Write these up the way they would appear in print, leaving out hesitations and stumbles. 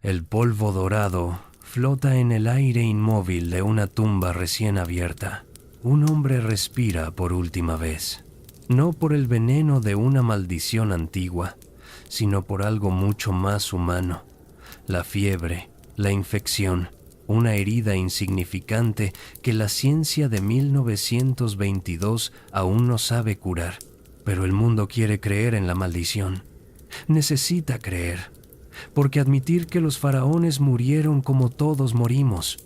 El polvo dorado flota en el aire inmóvil de una tumba recién abierta. Un hombre respira por última vez, no por el veneno de una maldición antigua, sino por algo mucho más humano. La fiebre, la infección, una herida insignificante que la ciencia de 1922 aún no sabe curar. Pero el mundo quiere creer en la maldición. Necesita creer, porque admitir que los faraones murieron como todos morimos,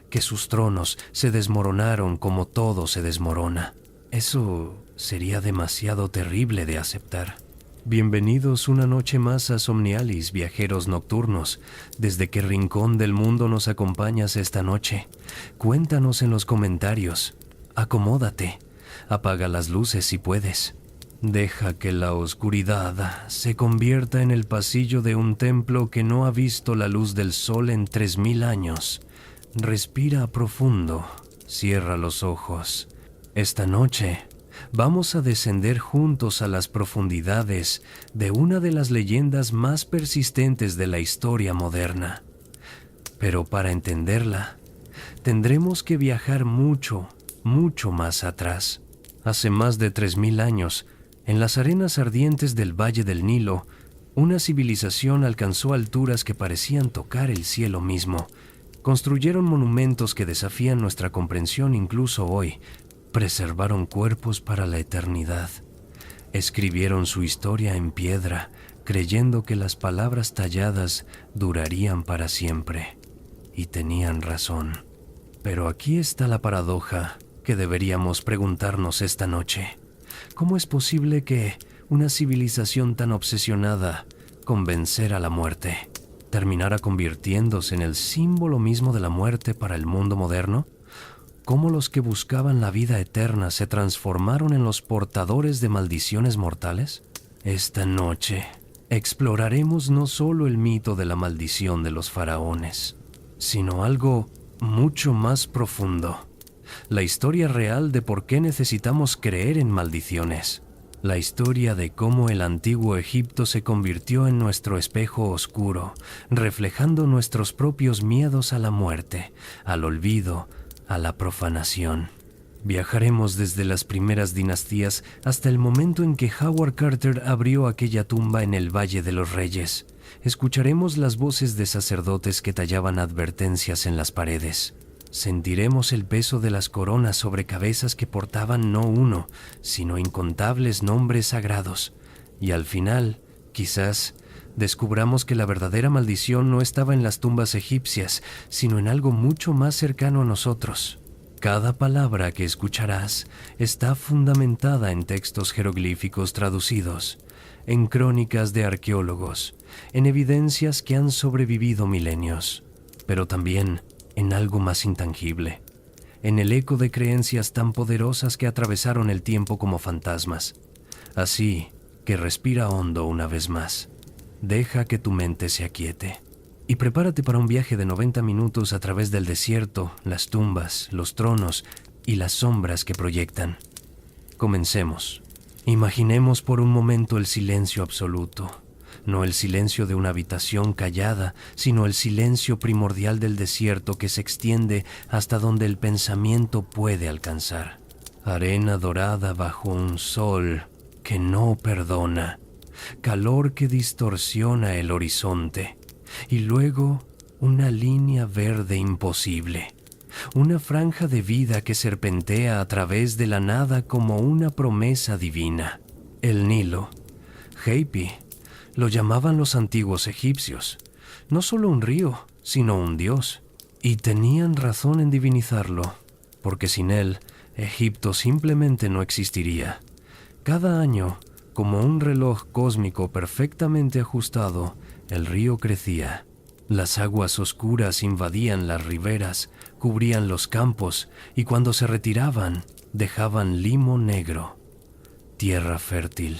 que sus tronos se desmoronaron como todo se desmorona, eso sería demasiado terrible de aceptar. Bienvenidos una noche más a Somnialis, viajeros nocturnos. ¿Desde qué rincón del mundo nos acompañas esta noche? Cuéntanos en los comentarios. Acomódate. Apaga las luces si puedes. Deja que la oscuridad se convierta en el pasillo de un templo que no ha visto la luz del sol en 3000 años. Respira profundo. Cierra los ojos. Esta noche vamos a descender juntos a las profundidades de una de las leyendas más persistentes de la historia moderna. Pero para entenderla, tendremos que viajar mucho, mucho más atrás. Hace más de 3000 años, en las arenas ardientes del Valle del Nilo, una civilización alcanzó alturas que parecían tocar el cielo mismo. Construyeron monumentos que desafían nuestra comprensión incluso hoy. Preservaron cuerpos para la eternidad. Escribieron su historia en piedra, creyendo que las palabras talladas durarían para siempre. Y tenían razón. Pero aquí está la paradoja que deberíamos preguntarnos esta noche. ¿Cómo es posible que una civilización tan obsesionada con vencer a la muerte terminara convirtiéndose en el símbolo mismo de la muerte para el mundo moderno? ¿Cómo los que buscaban la vida eterna se transformaron en los portadores de maldiciones mortales? Esta noche exploraremos no solo el mito de la maldición de los faraones, sino algo mucho más profundo. La historia real de por qué necesitamos creer en maldiciones. La historia de cómo el antiguo Egipto se convirtió en nuestro espejo oscuro, reflejando nuestros propios miedos a la muerte, al olvido, a la profanación. Viajaremos desde las primeras dinastías hasta el momento en que Howard Carter abrió aquella tumba en el Valle de los Reyes. Escucharemos las voces de sacerdotes que tallaban advertencias en las paredes. Sentiremos el peso de las coronas sobre cabezas que portaban no uno, sino incontables nombres sagrados. Y al final, quizás, descubramos que la verdadera maldición no estaba en las tumbas egipcias, sino en algo mucho más cercano a nosotros. Cada palabra que escucharás está fundamentada en textos jeroglíficos traducidos, en crónicas de arqueólogos, en evidencias que han sobrevivido milenios, pero también en algo más intangible, en el eco de creencias tan poderosas que atravesaron el tiempo como fantasmas. Así que respira hondo una vez más. Deja que tu mente se aquiete y prepárate para un viaje de 90 minutos a través del desierto, las tumbas, los tronos y las sombras que proyectan. Comencemos. Imaginemos por un momento el silencio absoluto. No el silencio de una habitación callada, sino el silencio primordial del desierto que se extiende hasta donde el pensamiento puede alcanzar. Arena dorada bajo un sol que no perdona. Calor que distorsiona el horizonte, y luego una línea verde imposible, una franja de vida que serpentea a través de la nada como una promesa divina. El Nilo, Hapi, lo llamaban los antiguos egipcios, no solo un río, sino un dios, y tenían razón en divinizarlo, porque sin él, Egipto simplemente no existiría. Cada año, como un reloj cósmico perfectamente ajustado, el río crecía. Las aguas oscuras invadían las riberas, cubrían los campos y cuando se retiraban, dejaban limo negro. Tierra fértil,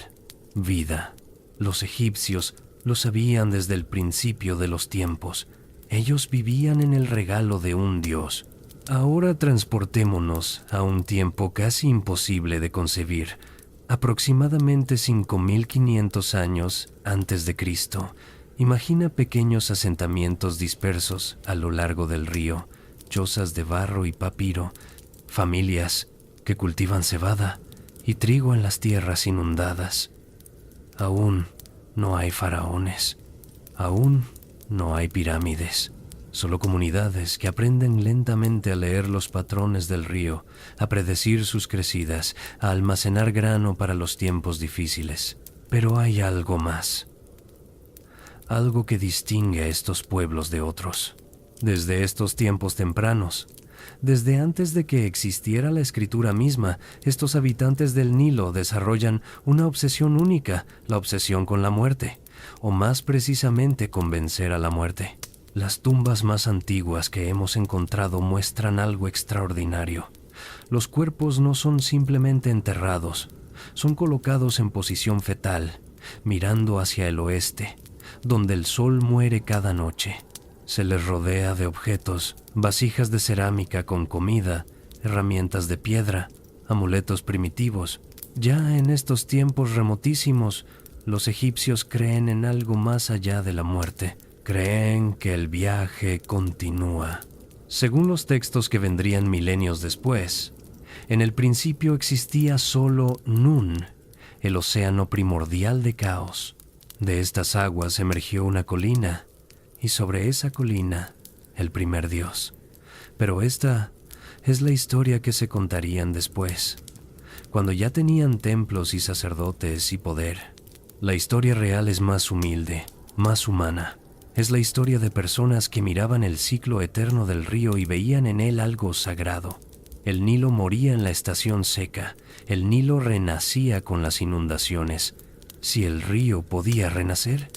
vida. Los egipcios lo sabían desde el principio de los tiempos. Ellos vivían en el regalo de un dios. Ahora transportémonos a un tiempo casi imposible de concebir. Aproximadamente 5500 años antes de Cristo, Imagina pequeños asentamientos dispersos a lo largo del río, chozas de barro y papiro, familias que cultivan cebada y trigo en las tierras inundadas. Aún no hay faraones, aún no hay pirámides, solo comunidades que aprenden lentamente a leer los patrones del río, a predecir sus crecidas, a almacenar grano para los tiempos difíciles. Pero hay algo más, algo que distingue a estos pueblos de otros. Desde estos tiempos tempranos, desde antes de que existiera la escritura misma, estos habitantes del Nilo desarrollan una obsesión única, la obsesión con la muerte, o más precisamente con vencer a la muerte. Las tumbas más antiguas que hemos encontrado muestran algo extraordinario. Los cuerpos no son simplemente enterrados, son colocados en posición fetal, mirando hacia el oeste, donde el sol muere cada noche. Se les rodea de objetos, vasijas de cerámica con comida, herramientas de piedra, amuletos primitivos. Ya en estos tiempos remotísimos, los egipcios creen en algo más allá de la muerte. Creen que el viaje continúa. Según los textos que vendrían milenios después, en el principio existía solo Nun, el océano primordial de caos. De estas aguas emergió una colina, y sobre esa colina, el primer dios. Pero esta es la historia que se contarían después, cuando ya tenían templos y sacerdotes y poder. La historia real es más humilde, más humana. Es la historia de personas que miraban el ciclo eterno del río y veían en él algo sagrado. El Nilo moría en la estación seca, el Nilo renacía con las inundaciones. Si el río podía renacer,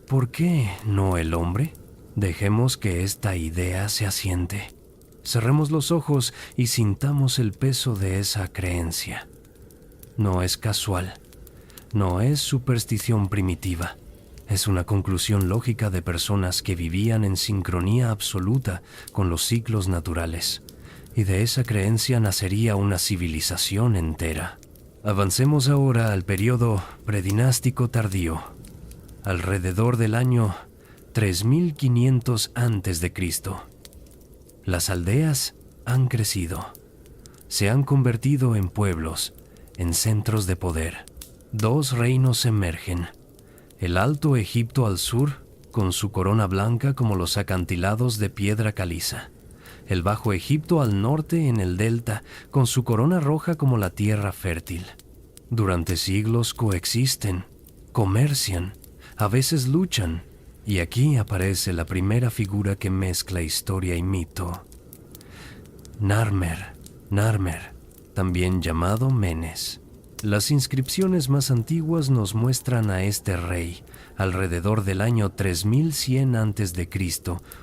¿por qué no el hombre? Dejemos que esta idea se asiente. Cerremos los ojos y sintamos el peso de esa creencia. No es casual, no es superstición primitiva. Es una conclusión lógica de personas que vivían en sincronía absoluta con los ciclos naturales. Y de esa creencia nacería una civilización entera. Avancemos ahora al periodo predinástico tardío, alrededor del año 3500 a.C. Las aldeas han crecido, se han convertido en pueblos, en centros de poder. Dos reinos emergen: el Alto Egipto al sur, con su corona blanca como los acantilados de piedra caliza; el Bajo Egipto al norte en el delta, con su corona roja como la tierra fértil. Durante siglos coexisten, comercian, a veces luchan, y aquí aparece la primera figura que mezcla historia y mito. Narmer, también llamado Menes. Las inscripciones más antiguas nos muestran a este rey, alrededor del año 3100 a.C.,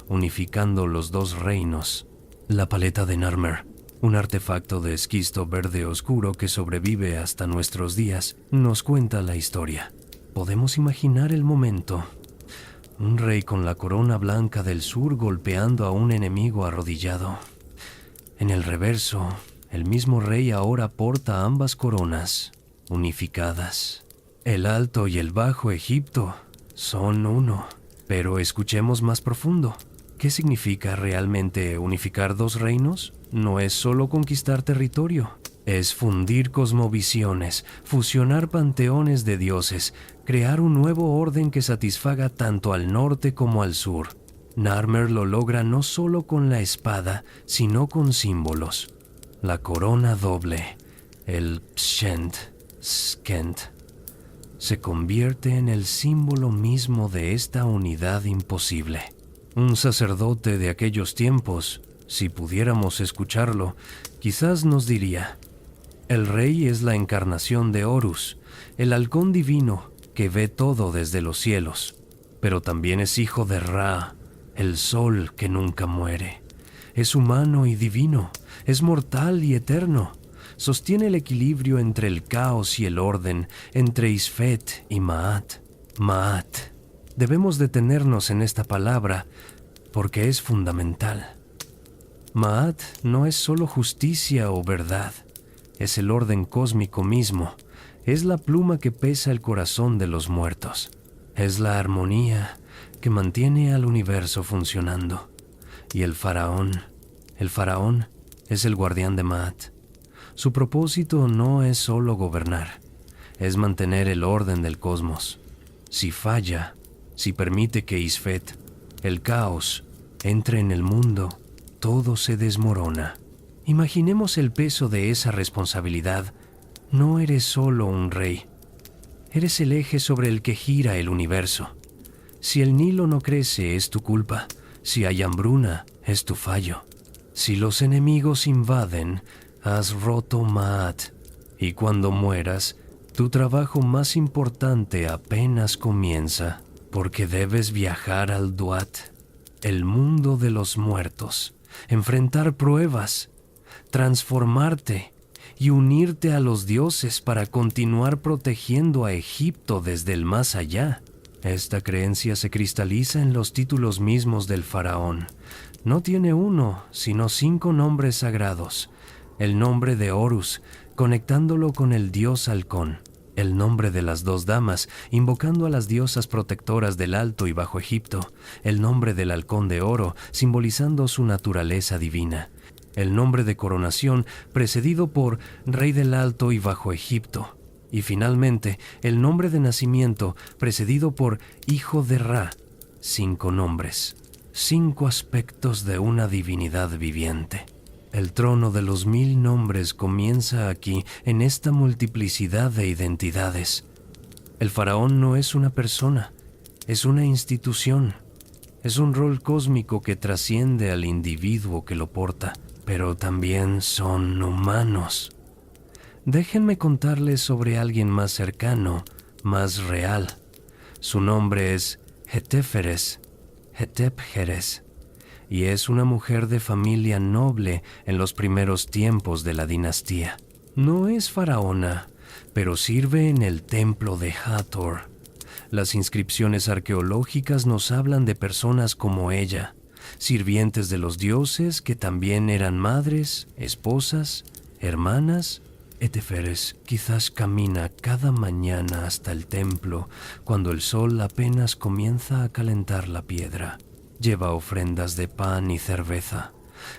unificando los dos reinos. La paleta de Narmer, un artefacto de esquisto verde oscuro que sobrevive hasta nuestros días, nos cuenta la historia. Podemos imaginar el momento. Un rey con la corona blanca del sur golpeando a un enemigo arrodillado. En el reverso, el mismo rey ahora porta ambas coronas, unificadas. El Alto y el Bajo Egipto son uno, pero escuchemos más profundo. ¿Qué significa realmente unificar dos reinos? No es solo conquistar territorio, es fundir cosmovisiones, fusionar panteones de dioses, crear un nuevo orden que satisfaga tanto al norte como al sur. Narmer lo logra no solo con la espada, sino con símbolos. La corona doble, el Pshent, Skent, se convierte en el símbolo mismo de esta unidad imposible. Un sacerdote de aquellos tiempos, si pudiéramos escucharlo, quizás nos diría: el rey es la encarnación de Horus, el halcón divino que ve todo desde los cielos, pero también es hijo de Ra, el sol que nunca muere. Es humano y divino, es mortal y eterno. Sostiene el equilibrio entre el caos y el orden, entre Isfet y Maat. Maat. Debemos detenernos en esta palabra porque es fundamental. Maat no es solo justicia o verdad, es el orden cósmico mismo, es la pluma que pesa el corazón de los muertos, es la armonía, que mantiene al universo funcionando. Y el faraón es el guardián de Maat. Su propósito no es solo gobernar, es mantener el orden del cosmos. Si falla, si permite que Isfet, el caos, entre en el mundo, todo se desmorona. Imaginemos el peso de esa responsabilidad. No eres solo un rey, eres el eje sobre el que gira el universo. Si el Nilo no crece, es tu culpa. Si hay hambruna, es tu fallo. Si los enemigos invaden, has roto Maat. Y cuando mueras, tu trabajo más importante apenas comienza, porque debes viajar al Duat, el mundo de los muertos, enfrentar pruebas, transformarte y unirte a los dioses para continuar protegiendo a Egipto desde el más allá. Esta creencia se cristaliza en los títulos mismos del faraón. No tiene uno, sino 5 nombres sagrados. El nombre de Horus, conectándolo con el dios halcón. El nombre de las 2 damas, invocando a las diosas protectoras del Alto y Bajo Egipto. El nombre del halcón de oro, simbolizando su naturaleza divina. El nombre de coronación, precedido por Rey del Alto y Bajo Egipto. Y finalmente, el nombre de nacimiento, precedido por Hijo de Ra. 5 nombres, 5 aspectos de una divinidad viviente. El trono de los 1000 nombres comienza aquí, en esta multiplicidad de identidades. El faraón no es una persona, es una institución. Es un rol cósmico que trasciende al individuo que lo porta, pero también son humanos. Déjenme contarles sobre alguien más cercano, más real. Su nombre es Hetepheres, y es una mujer de familia noble en los primeros tiempos de la dinastía. No es faraona, pero sirve en el templo de Hathor. Las inscripciones arqueológicas nos hablan de personas como ella, sirvientes de los dioses que también eran madres, esposas, hermanas. Hetepheres quizás camina cada mañana hasta el templo cuando el sol apenas comienza a calentar la piedra. Lleva ofrendas de pan y cerveza,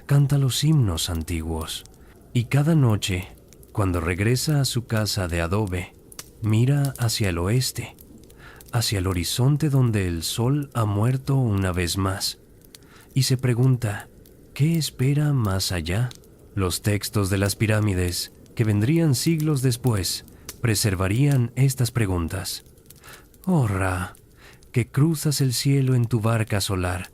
canta los himnos antiguos y cada noche, cuando regresa a su casa de adobe, mira hacia el oeste, hacia el horizonte donde el sol ha muerto una vez más, y se pregunta, ¿qué espera más allá? Los textos de las pirámides, que vendrían siglos después, preservarían estas preguntas. Oh Ra, que cruzas el cielo en tu barca solar,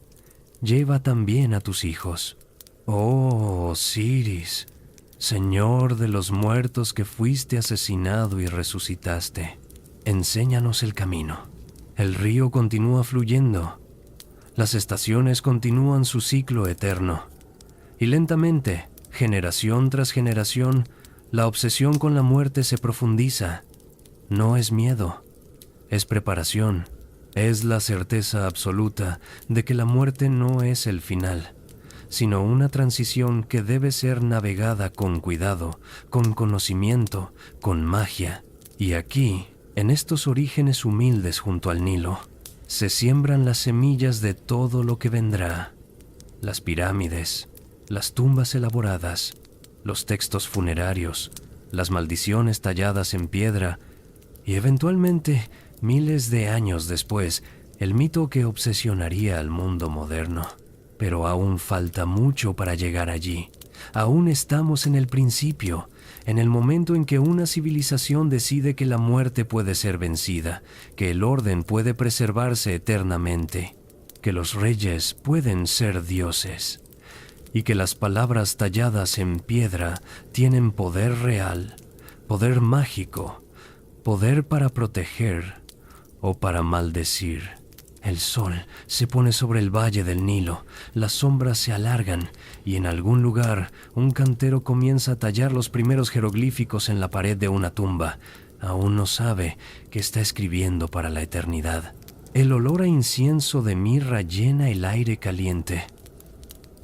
lleva también a tus hijos. Oh Osiris, Señor de los muertos que fuiste asesinado y resucitaste, enséñanos el camino. El río continúa fluyendo, las estaciones continúan su ciclo eterno, y lentamente, generación tras generación, la obsesión con la muerte se profundiza. No es miedo, es preparación, es la certeza absoluta de que la muerte no es el final, sino una transición que debe ser navegada con cuidado, con conocimiento, con magia. Y aquí, en estos orígenes humildes junto al Nilo, se siembran las semillas de todo lo que vendrá. Las pirámides, las tumbas elaboradas, los textos funerarios, las maldiciones talladas en piedra y eventualmente, miles de años después, el mito que obsesionaría al mundo moderno. Pero aún falta mucho para llegar allí. Aún estamos en el principio, en el momento en que una civilización decide que la muerte puede ser vencida, que el orden puede preservarse eternamente, que los reyes pueden ser dioses, y que las palabras talladas en piedra tienen poder real, poder mágico, poder para proteger o para maldecir. El sol se pone sobre el valle del Nilo, las sombras se alargan y en algún lugar un cantero comienza a tallar los primeros jeroglíficos en la pared de una tumba. Aún no sabe que está escribiendo para la eternidad. El olor a incienso de mirra llena el aire caliente.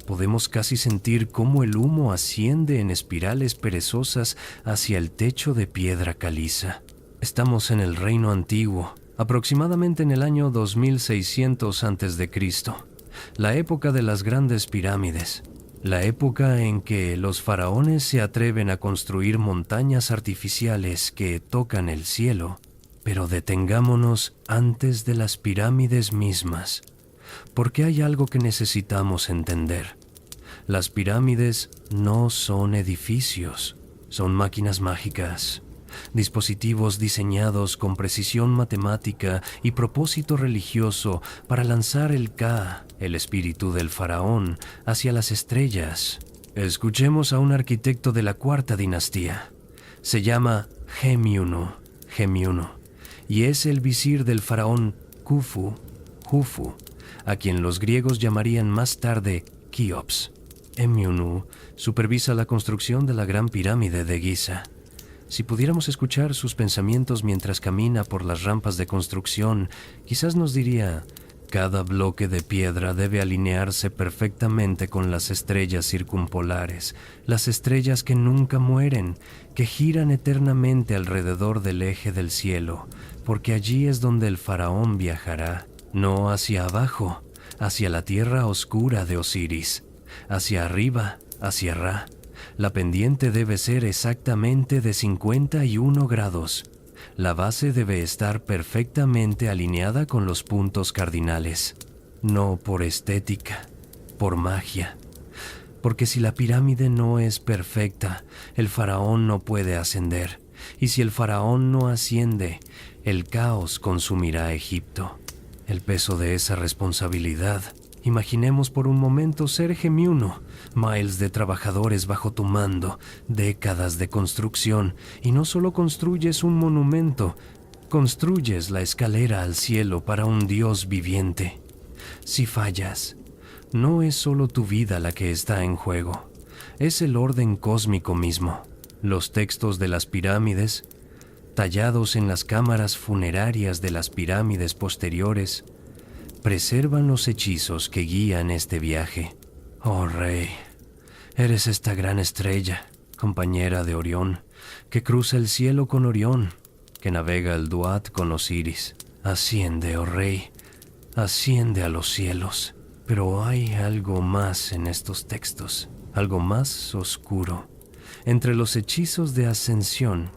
Podemos casi sentir cómo el humo asciende en espirales perezosas hacia el techo de piedra caliza. Estamos en el reino antiguo, aproximadamente en el año 2600 a.C., la época de las grandes pirámides, la época en que los faraones se atreven a construir montañas artificiales que tocan el cielo. Pero detengámonos antes de las pirámides mismas, porque hay algo que necesitamos entender. Las pirámides no son edificios, son máquinas mágicas, dispositivos diseñados con precisión matemática y propósito religioso para lanzar el Ka, el espíritu del faraón, hacia las estrellas. Escuchemos a un arquitecto de la cuarta dinastía. Se llama Gemiuno, y es el visir del faraón Khufu, a quien los griegos llamarían más tarde Keops. Gemiuno supervisa la construcción de la Gran Pirámide de Giza. Si pudiéramos escuchar sus pensamientos mientras camina por las rampas de construcción, quizás nos diría: cada bloque de piedra debe alinearse perfectamente con las estrellas circumpolares, las estrellas que nunca mueren, que giran eternamente alrededor del eje del cielo, porque allí es donde el faraón viajará, no hacia abajo, hacia la tierra oscura de Osiris, hacia arriba, hacia Ra. La pendiente debe ser exactamente de 51 grados. La base debe estar perfectamente alineada con los puntos cardinales, no por estética, por magia. Porque si la pirámide no es perfecta, el faraón no puede ascender. Y si el faraón no asciende, el caos consumirá a Egipto. El peso de esa responsabilidad. Imaginemos por un momento ser Gemiuno, miles de trabajadores bajo tu mando, décadas de construcción, y no solo construyes un monumento, construyes la escalera al cielo para un Dios viviente. Si fallas, no es solo tu vida la que está en juego, es el orden cósmico mismo. Los textos de las pirámides, tallados en las cámaras funerarias de las pirámides posteriores, preservan los hechizos que guían este viaje. Oh Rey, eres esta gran estrella, compañera de Orión, que cruza el cielo con Orión, que navega el Duat con Osiris. Asciende, oh Rey, asciende a los cielos. Pero hay algo más en estos textos, algo más oscuro. Entre los hechizos de ascensión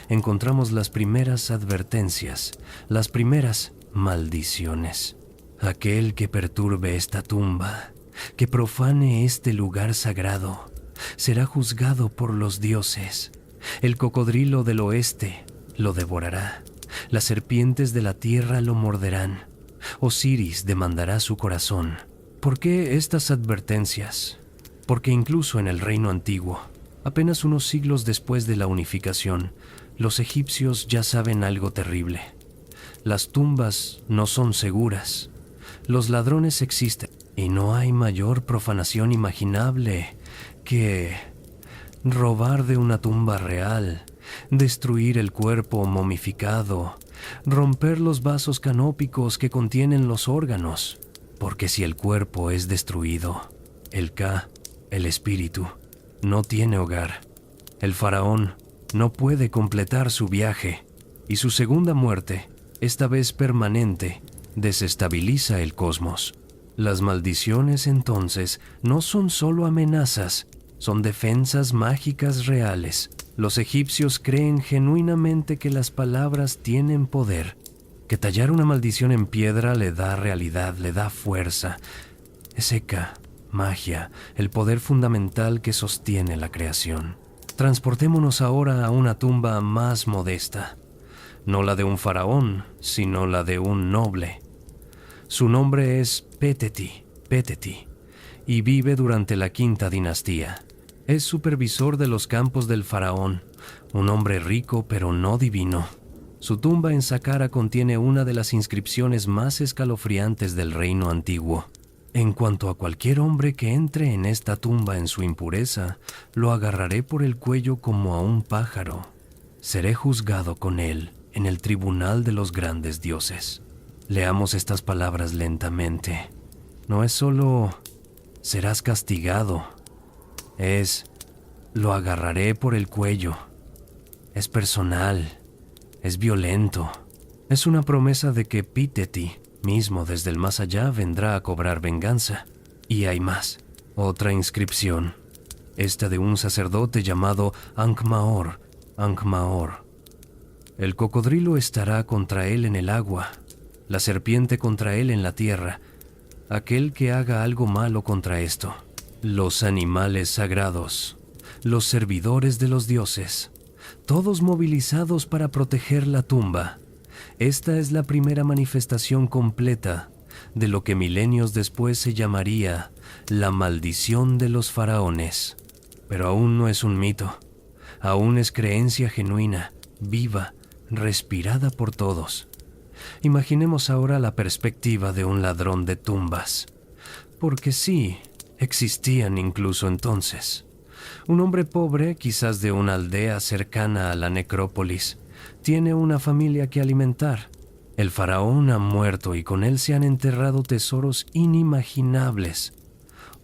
encontramos las primeras advertencias, las primeras maldiciones. Aquel que perturbe esta tumba, que profane este lugar sagrado, será juzgado por los dioses. El cocodrilo del oeste lo devorará. Las serpientes de la tierra lo morderán. Osiris demandará su corazón. ¿Por qué estas advertencias? Porque incluso en el reino antiguo, apenas unos siglos después de la unificación, los egipcios ya saben algo terrible. Las tumbas no son seguras. Los ladrones existen y no hay mayor profanación imaginable que robar de una tumba real, destruir el cuerpo momificado, romper los vasos canópicos que contienen los órganos. Porque si el cuerpo es destruido, el Ka, el espíritu, no tiene hogar. El faraón no puede completar su viaje y su segunda muerte, esta vez permanente, desestabiliza el cosmos. Las maldiciones entonces no son solo amenazas, son defensas mágicas reales. Los egipcios creen genuinamente que las palabras tienen poder, que tallar una maldición en piedra le da realidad, le da fuerza. Es Ka, magia, el poder fundamental que sostiene la creación. Transportémonos ahora a una tumba más modesta. No la de un faraón, sino la de un noble. Su nombre es Peteti, y vive durante la quinta dinastía. Es supervisor de los campos del faraón, un hombre rico pero no divino. Su tumba en Saqqara contiene una de las inscripciones más escalofriantes del reino antiguo. En cuanto a cualquier hombre que entre en esta tumba en su impureza, lo agarraré por el cuello como a un pájaro. Seré juzgado con él en el tribunal de los grandes dioses. Leamos estas palabras lentamente. No es solo serás castigado, es lo agarraré por el cuello. Es personal, es violento, Es una promesa de que Piteti, mismo desde el más allá, vendrá a cobrar venganza. Y hay más. Otra inscripción. Esta de un sacerdote llamado Ankh-Maor. Ankh-Maor. El cocodrilo estará contra él en el agua, la serpiente contra él en la tierra, aquel que haga algo malo contra esto, los animales sagrados, los servidores de los dioses, todos movilizados para proteger la tumba. Esta es la primera manifestación completa de lo que milenios después se llamaría la maldición de los faraones. Pero aún no es un mito, aún es creencia genuina, viva, respirada por todos. Imaginemos ahora la perspectiva de un ladrón de tumbas, porque sí, existían incluso entonces. Un hombre pobre, quizás de una aldea cercana a la necrópolis, tiene una familia que alimentar. El faraón ha muerto y con él se han enterrado tesoros inimaginables.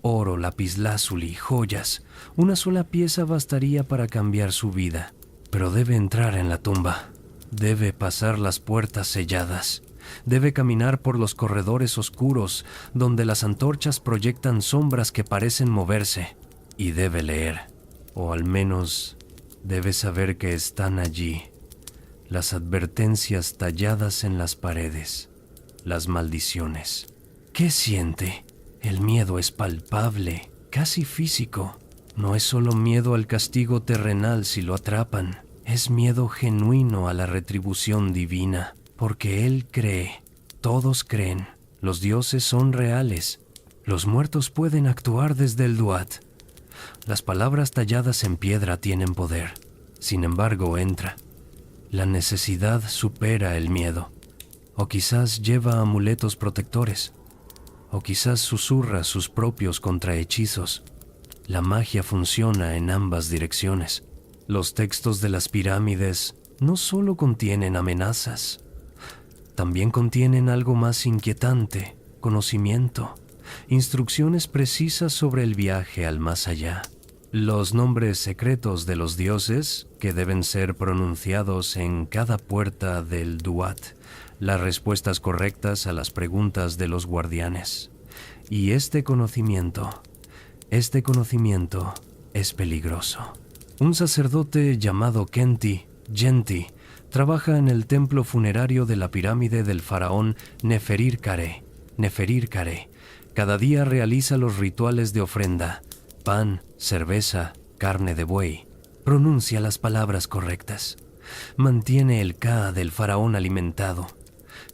Oro, lapislázuli, joyas. Una sola pieza bastaría para cambiar su vida. Pero debe entrar en la tumba. Debe pasar las puertas selladas. Debe caminar por los corredores oscuros donde las antorchas proyectan sombras que parecen moverse. Y debe leer, o al menos debe saber que están allí. Las advertencias talladas en las paredes, las maldiciones. ¿Qué siente? El miedo es palpable, casi físico. No es solo miedo al castigo terrenal si lo atrapan. Es miedo genuino a la retribución divina, porque él cree, todos creen, los dioses son reales, los muertos pueden actuar desde el Duat. Las palabras talladas en piedra tienen poder, sin embargo entra. La necesidad supera el miedo, o quizás lleva amuletos protectores, o quizás susurra sus propios contrahechizos. La magia funciona en ambas direcciones. Los textos de las pirámides no solo contienen amenazas, también contienen algo más inquietante, conocimiento, instrucciones precisas sobre el viaje al más allá. Los nombres secretos de los dioses, que deben ser pronunciados en cada puerta del Duat, las respuestas correctas a las preguntas de los guardianes. Y este conocimiento es peligroso. Un sacerdote llamado Genti, trabaja en el templo funerario de la pirámide del faraón Neferirkare. Cada día realiza los rituales de ofrenda, pan, cerveza, carne de buey. Pronuncia las palabras correctas. Mantiene el Ka del faraón alimentado.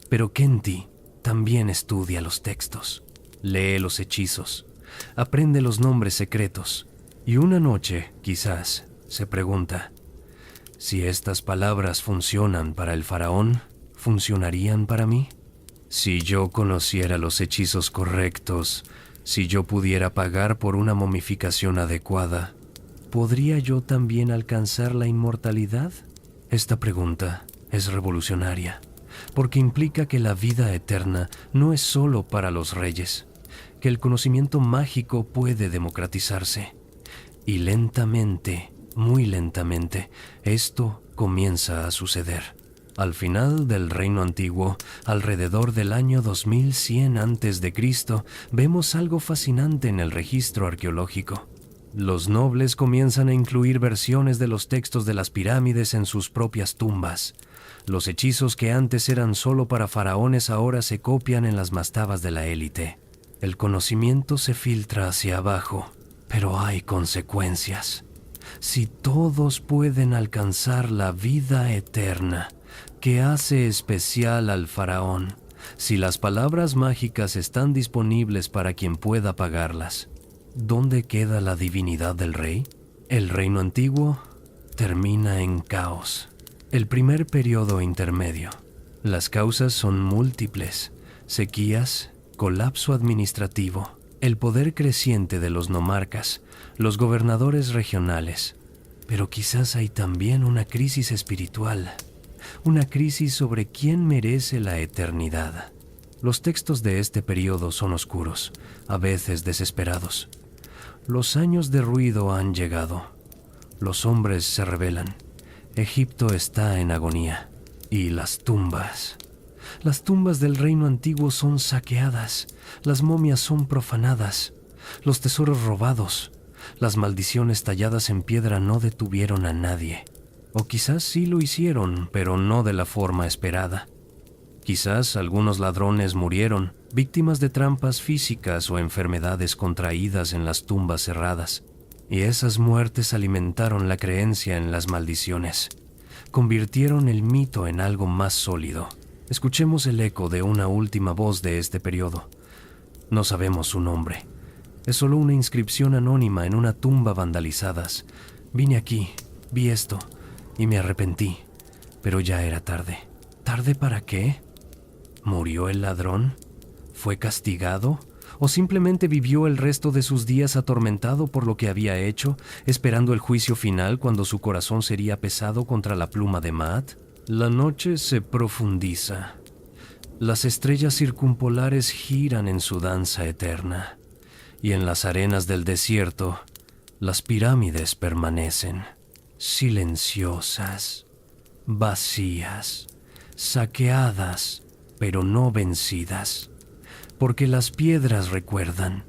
Pero Genti también estudia los textos, lee los hechizos, aprende los nombres secretos. Y una noche, quizás, se pregunta, si estas palabras funcionan para el faraón, ¿funcionarían para mí? Si yo conociera los hechizos correctos, si yo pudiera pagar por una momificación adecuada, ¿podría yo también alcanzar la inmortalidad? Esta pregunta es revolucionaria, porque implica que la vida eterna no es solo para los reyes, que el conocimiento mágico puede democratizarse. Y lentamente, muy lentamente, esto comienza a suceder. Al final del Reino Antiguo, alrededor del año 2100 a.C., vemos algo fascinante en el registro arqueológico. Los nobles comienzan a incluir versiones de los textos de las pirámides en sus propias tumbas. Los hechizos que antes eran solo para faraones ahora se copian en las mastabas de la élite. El conocimiento se filtra hacia abajo, pero hay consecuencias. Si todos pueden alcanzar la vida eterna, ¿qué hace especial al faraón? Si las palabras mágicas están disponibles para quien pueda pagarlas, ¿dónde queda la divinidad del rey? El reino antiguo termina en caos. El primer periodo intermedio. Las causas son múltiples: sequías, colapso administrativo, el poder creciente de los nomarcas, los gobernadores regionales. Pero quizás hay también una crisis espiritual, una crisis sobre quién merece la eternidad. Los textos de este periodo son oscuros, a veces desesperados. Los años de ruido han llegado. Los hombres se rebelan. Egipto está en agonía. Y las tumbas Las tumbas del reino antiguo son saqueadas, las momias son profanadas, los tesoros robados, las maldiciones talladas en piedra no detuvieron a nadie. O quizás sí lo hicieron, pero no de la forma esperada. Quizás algunos ladrones murieron, víctimas de trampas físicas o enfermedades contraídas en las tumbas cerradas. Y esas muertes alimentaron la creencia en las maldiciones. Convirtieron el mito en algo más sólido. Escuchemos el eco de una última voz de este periodo. No sabemos su nombre. Es solo una inscripción anónima en una tumba vandalizadas. Vine aquí, vi esto, y me arrepentí. Pero ya era tarde. ¿Tarde para qué? ¿Murió el ladrón? ¿Fue castigado? ¿O simplemente vivió el resto de sus días atormentado por lo que había hecho, esperando el juicio final cuando su corazón sería pesado contra la pluma de Maat? La noche se profundiza. Las estrellas circumpolares giran en su danza eterna. Y en las arenas del desierto, las pirámides permanecen, silenciosas, vacías, saqueadas, pero no vencidas. Porque las piedras recuerdan,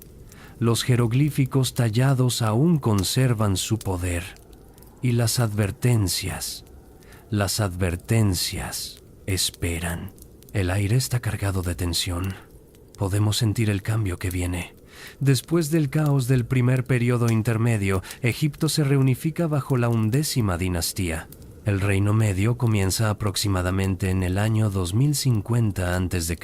los jeroglíficos tallados aún conservan su poder. Y las advertencias esperan. El aire está cargado de tensión. Podemos sentir el cambio que viene. Después del caos del primer periodo intermedio, Egipto se reunifica bajo la 11ª dinastía. El Reino Medio comienza aproximadamente en el año 2050 a.C.,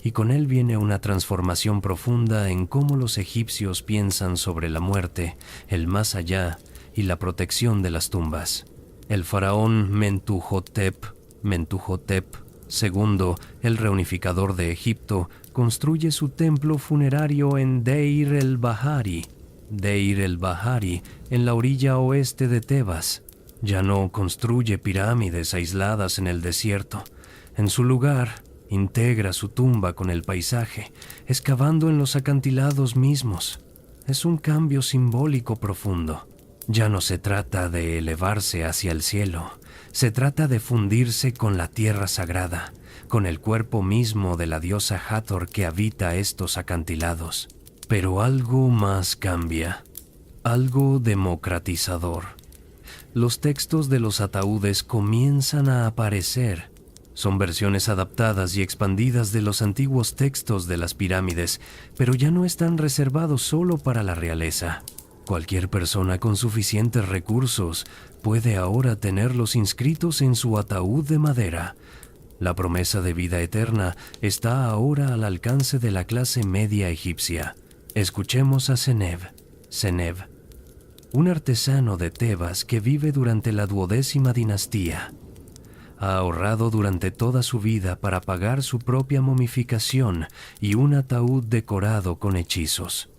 y con él viene una transformación profunda en cómo los egipcios piensan sobre la muerte, el más allá y la protección de las tumbas. El faraón Mentuhotep II, el reunificador de Egipto, construye su templo funerario en Deir el-Bahari, en la orilla oeste de Tebas. Ya no construye pirámides aisladas en el desierto. En su lugar, integra su tumba con el paisaje, excavando en los acantilados mismos. Es un cambio simbólico profundo. Ya no se trata de elevarse hacia el cielo, se trata de fundirse con la tierra sagrada, con el cuerpo mismo de la diosa Hathor que habita estos acantilados. Pero algo más cambia, algo democratizador. Los textos de los ataúdes comienzan a aparecer. Son versiones adaptadas y expandidas de los antiguos textos de las pirámides, pero ya no están reservados solo para la realeza. Cualquier persona con suficientes recursos puede ahora tenerlos inscritos en su ataúd de madera. La promesa de vida eterna está ahora al alcance de la clase media egipcia. Escuchemos a Seneb, un artesano de Tebas que vive durante la 12ª dinastía. Ha ahorrado durante toda su vida para pagar su propia momificación y un ataúd decorado con hechizos.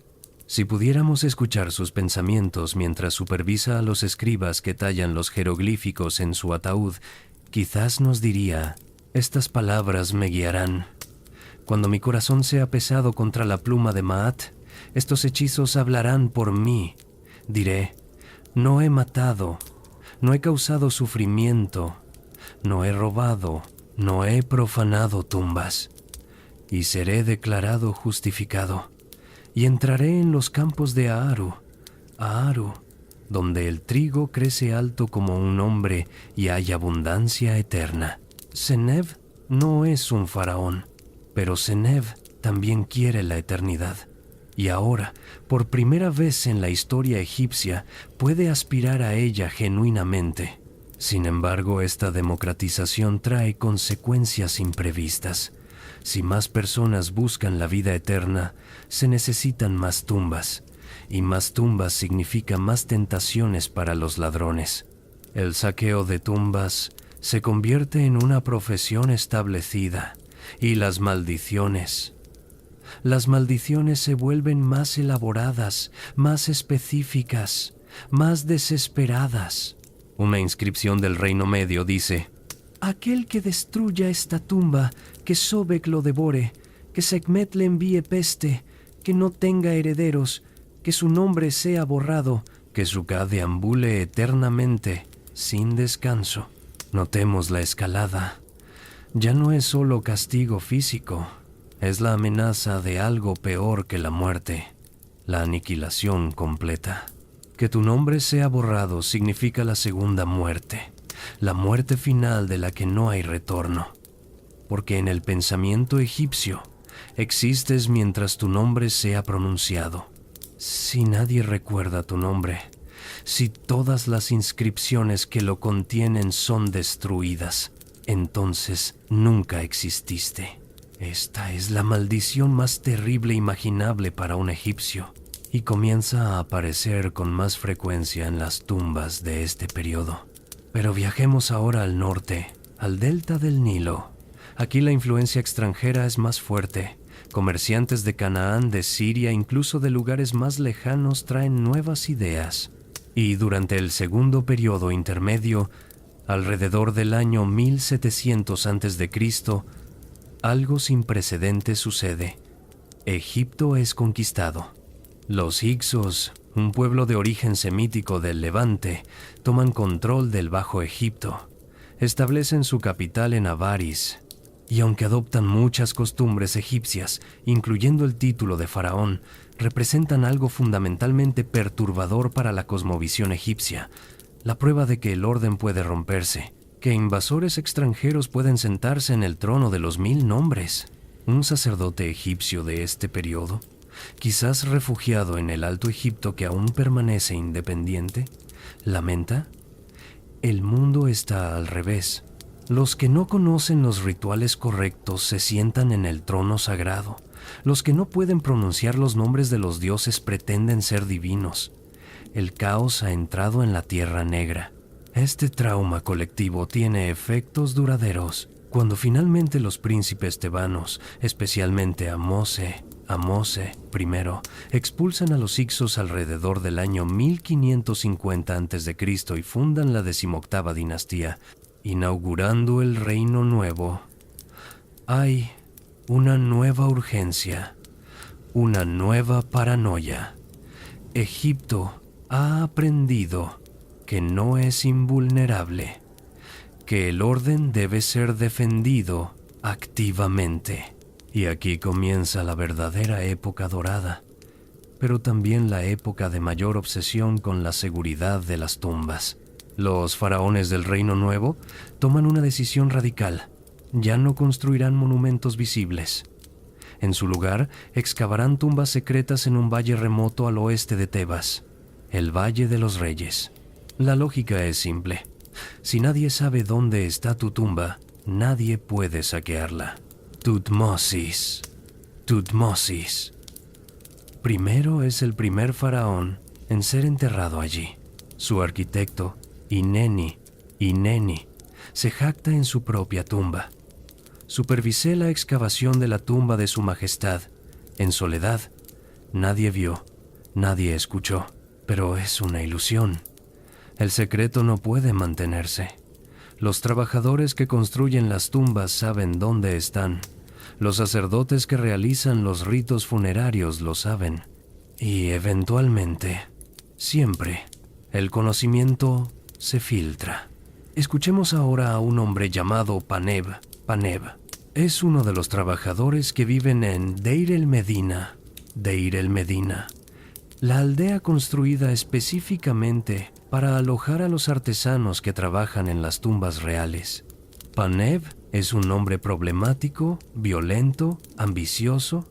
Si pudiéramos escuchar sus pensamientos mientras supervisa a los escribas que tallan los jeroglíficos en su ataúd, quizás nos diría: estas palabras me guiarán. Cuando mi corazón sea pesado contra la pluma de Maat, estos hechizos hablarán por mí. Diré: no he matado, no he causado sufrimiento, no he robado, no he profanado tumbas. Y seré declarado justificado. Y entraré en los campos de Aaru, donde el trigo crece alto como un hombre y hay abundancia eterna. Seneb no es un faraón, pero Seneb también quiere la eternidad. Y ahora, por primera vez en la historia egipcia, puede aspirar a ella genuinamente. Sin embargo, esta democratización trae consecuencias imprevistas. Si más personas buscan la vida eterna, se necesitan más tumbas, y más tumbas significa más tentaciones para los ladrones. El saqueo de tumbas se convierte en una profesión establecida, y las maldiciones se vuelven más elaboradas, más específicas, más desesperadas. Una inscripción del Reino Medio dice: aquel que destruya esta tumba, que Sobek lo devore, que Sekhmet le envíe peste, que no tenga herederos, que su nombre sea borrado, que Sukkah deambule eternamente, sin descanso. Notemos la escalada. ya no es solo castigo físico, es la amenaza de algo peor que la muerte, la aniquilación completa. Que tu nombre sea borrado significa la segunda muerte, la muerte final de la que no hay retorno. Porque en el pensamiento egipcio existes mientras tu nombre sea pronunciado. Si nadie recuerda tu nombre, si todas las inscripciones que lo contienen son destruidas, entonces nunca exististe. Esta es la maldición más terrible imaginable para un egipcio, y comienza a aparecer con más frecuencia en las tumbas de este periodo. Pero viajemos ahora al norte, al delta del Nilo. Aquí la influencia extranjera es más fuerte. Comerciantes de Canaán, de Siria, incluso de lugares más lejanos traen nuevas ideas. Y durante el segundo periodo intermedio, alrededor del año 1700 a.C., algo sin precedentes sucede. Egipto es conquistado. Los hicsos, un pueblo de origen semítico del Levante, toman control del Bajo Egipto. Establecen su capital en Avaris, y aunque adoptan muchas costumbres egipcias, incluyendo el título de faraón, representan algo fundamentalmente perturbador para la cosmovisión egipcia, la prueba de que el orden puede romperse, que invasores extranjeros pueden sentarse en el trono de los 1000 nombres. Un sacerdote egipcio de este periodo, quizás refugiado en el Alto Egipto que aún permanece independiente, lamenta: el mundo está al revés. Los que no conocen los rituales correctos se sientan en el trono sagrado. Los que no pueden pronunciar los nombres de los dioses pretenden ser divinos. El caos ha entrado en la Tierra Negra. Este trauma colectivo tiene efectos duraderos. Cuando finalmente los príncipes tebanos, especialmente Amose I, expulsan a los hicsos alrededor del año 1550 a.C. y fundan la 18ª dinastía, inaugurando el Reino Nuevo, hay una nueva urgencia, una nueva paranoia. Egipto ha aprendido que no es invulnerable, que el orden debe ser defendido activamente. Y aquí comienza la verdadera época dorada, pero también la época de mayor obsesión con la seguridad de las tumbas. Los faraones del Reino Nuevo toman una decisión radical. Ya no construirán monumentos visibles. En su lugar, excavarán tumbas secretas en un valle remoto al oeste de Tebas, el Valle de los Reyes. La lógica es simple. Si nadie sabe dónde está tu tumba, nadie puede saquearla. Tutmosis. Primero es el primer faraón en ser enterrado allí. Su arquitecto, Ineni, se jacta en su propia tumba. Supervisé la excavación de la tumba de su majestad, en soledad. Nadie vio, nadie escuchó, pero es una ilusión. El secreto no puede mantenerse. Los trabajadores que construyen las tumbas saben dónde están. Los sacerdotes que realizan los ritos funerarios lo saben. Y eventualmente, siempre, el conocimiento se filtra. Escuchemos ahora a un hombre llamado Paneb. Es uno de los trabajadores que viven en Deir el Medina, la aldea construida específicamente para alojar a los artesanos que trabajan en las tumbas reales. Paneb es un hombre problemático, violento, ambicioso.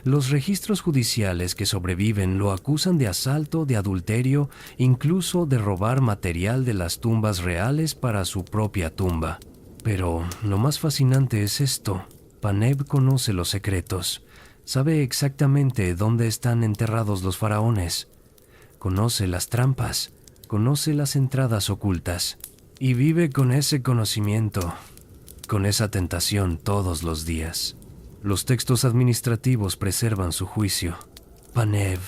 Los registros judiciales que sobreviven lo acusan de asalto, de adulterio, incluso de robar material de las tumbas reales para su propia tumba. Pero lo más fascinante es esto: Paneb conoce los secretos, sabe exactamente dónde están enterrados los faraones, conoce las trampas, conoce las entradas ocultas, y vive con ese conocimiento, con esa tentación todos los días. Los textos administrativos preservan su juicio. Paneb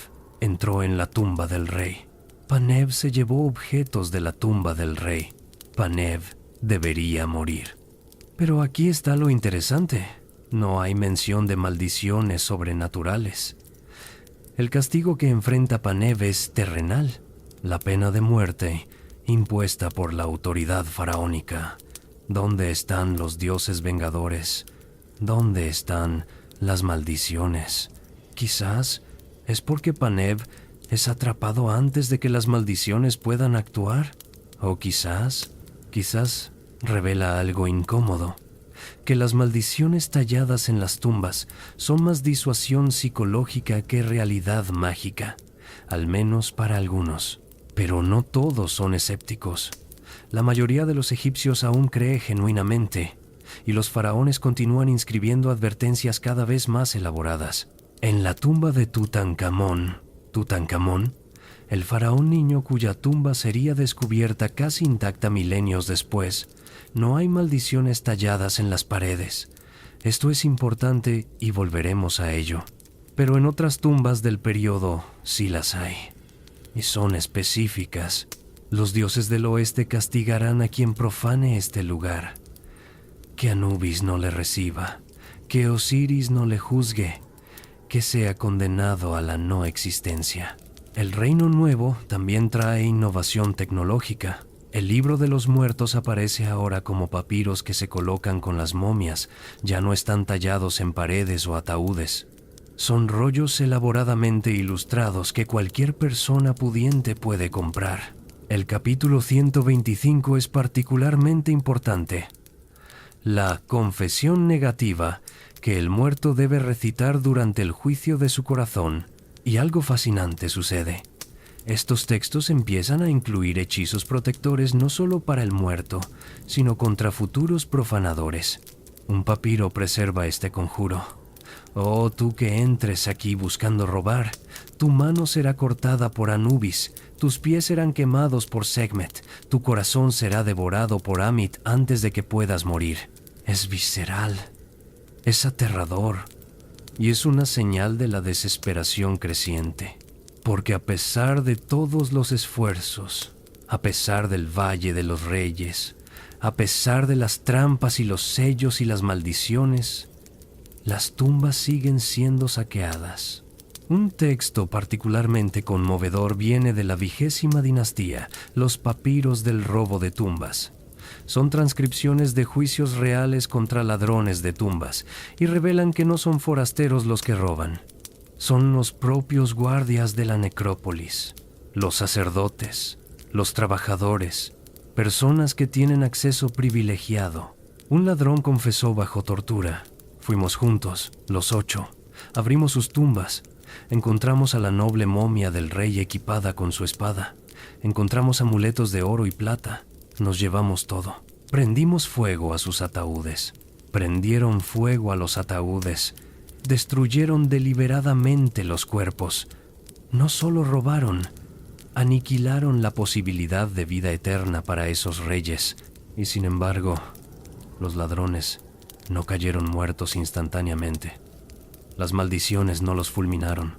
entró en la tumba del rey. Paneb se llevó objetos de la tumba del rey. Paneb debería morir. Pero aquí está lo interesante. No hay mención de maldiciones sobrenaturales. El castigo que enfrenta Paneb es terrenal, la pena de muerte impuesta por la autoridad faraónica. ¿Dónde están los dioses vengadores? ¿Dónde están las maldiciones? Quizás es porque Panev es atrapado antes de que las maldiciones puedan actuar. O quizás revela algo incómodo, que las maldiciones talladas en las tumbas son más disuasión psicológica que realidad mágica, al menos para algunos. Pero no todos son escépticos. La mayoría de los egipcios aún cree genuinamente, y los faraones continúan inscribiendo advertencias cada vez más elaboradas. En la tumba de Tutankamón, el faraón niño cuya tumba sería descubierta casi intacta milenios después, no hay maldiciones talladas en las paredes. Esto es importante y volveremos a ello. Pero en otras tumbas del periodo sí las hay. Y son específicas. Los dioses del oeste castigarán a quien profane este lugar. Que Anubis no le reciba, que Osiris no le juzgue, que sea condenado a la no existencia. El Reino Nuevo también trae innovación tecnológica. El libro de los muertos aparece ahora como papiros que se colocan con las momias, ya no están tallados en paredes o ataúdes. Son rollos elaboradamente ilustrados que cualquier persona pudiente puede comprar. El capítulo 125 es particularmente importante. La confesión negativa que el muerto debe recitar durante el juicio de su corazón. Y algo fascinante sucede. Estos textos empiezan a incluir hechizos protectores no solo para el muerto, sino contra futuros profanadores. Un papiro preserva este conjuro. Oh, tú que entres aquí buscando robar, tu mano será cortada por Anubis, tus pies serán quemados por Sekhmet, tu corazón será devorado por Amit antes de que puedas morir. Es visceral, es aterrador, y es una señal de la desesperación creciente. Porque a pesar de todos los esfuerzos, a pesar del Valle de los Reyes, a pesar de las trampas y los sellos y las maldiciones, las tumbas siguen siendo saqueadas. Un texto particularmente conmovedor viene de la 20ª dinastía, los papiros del robo de tumbas. Son transcripciones de juicios reales contra ladrones de tumbas y revelan que no son forasteros los que roban. Son los propios guardias de la necrópolis, los sacerdotes, los trabajadores, personas que tienen acceso privilegiado. Un ladrón confesó bajo tortura. Fuimos juntos, los 8. Abrimos sus tumbas. Encontramos a la noble momia del rey equipada con su espada. Encontramos amuletos de oro y plata. Nos llevamos todo. Prendimos fuego a sus ataúdes. Prendieron fuego a los ataúdes. Destruyeron deliberadamente los cuerpos. No solo robaron, aniquilaron la posibilidad de vida eterna para esos reyes. Y sin embargo, los ladrones no cayeron muertos instantáneamente. Las maldiciones no los fulminaron.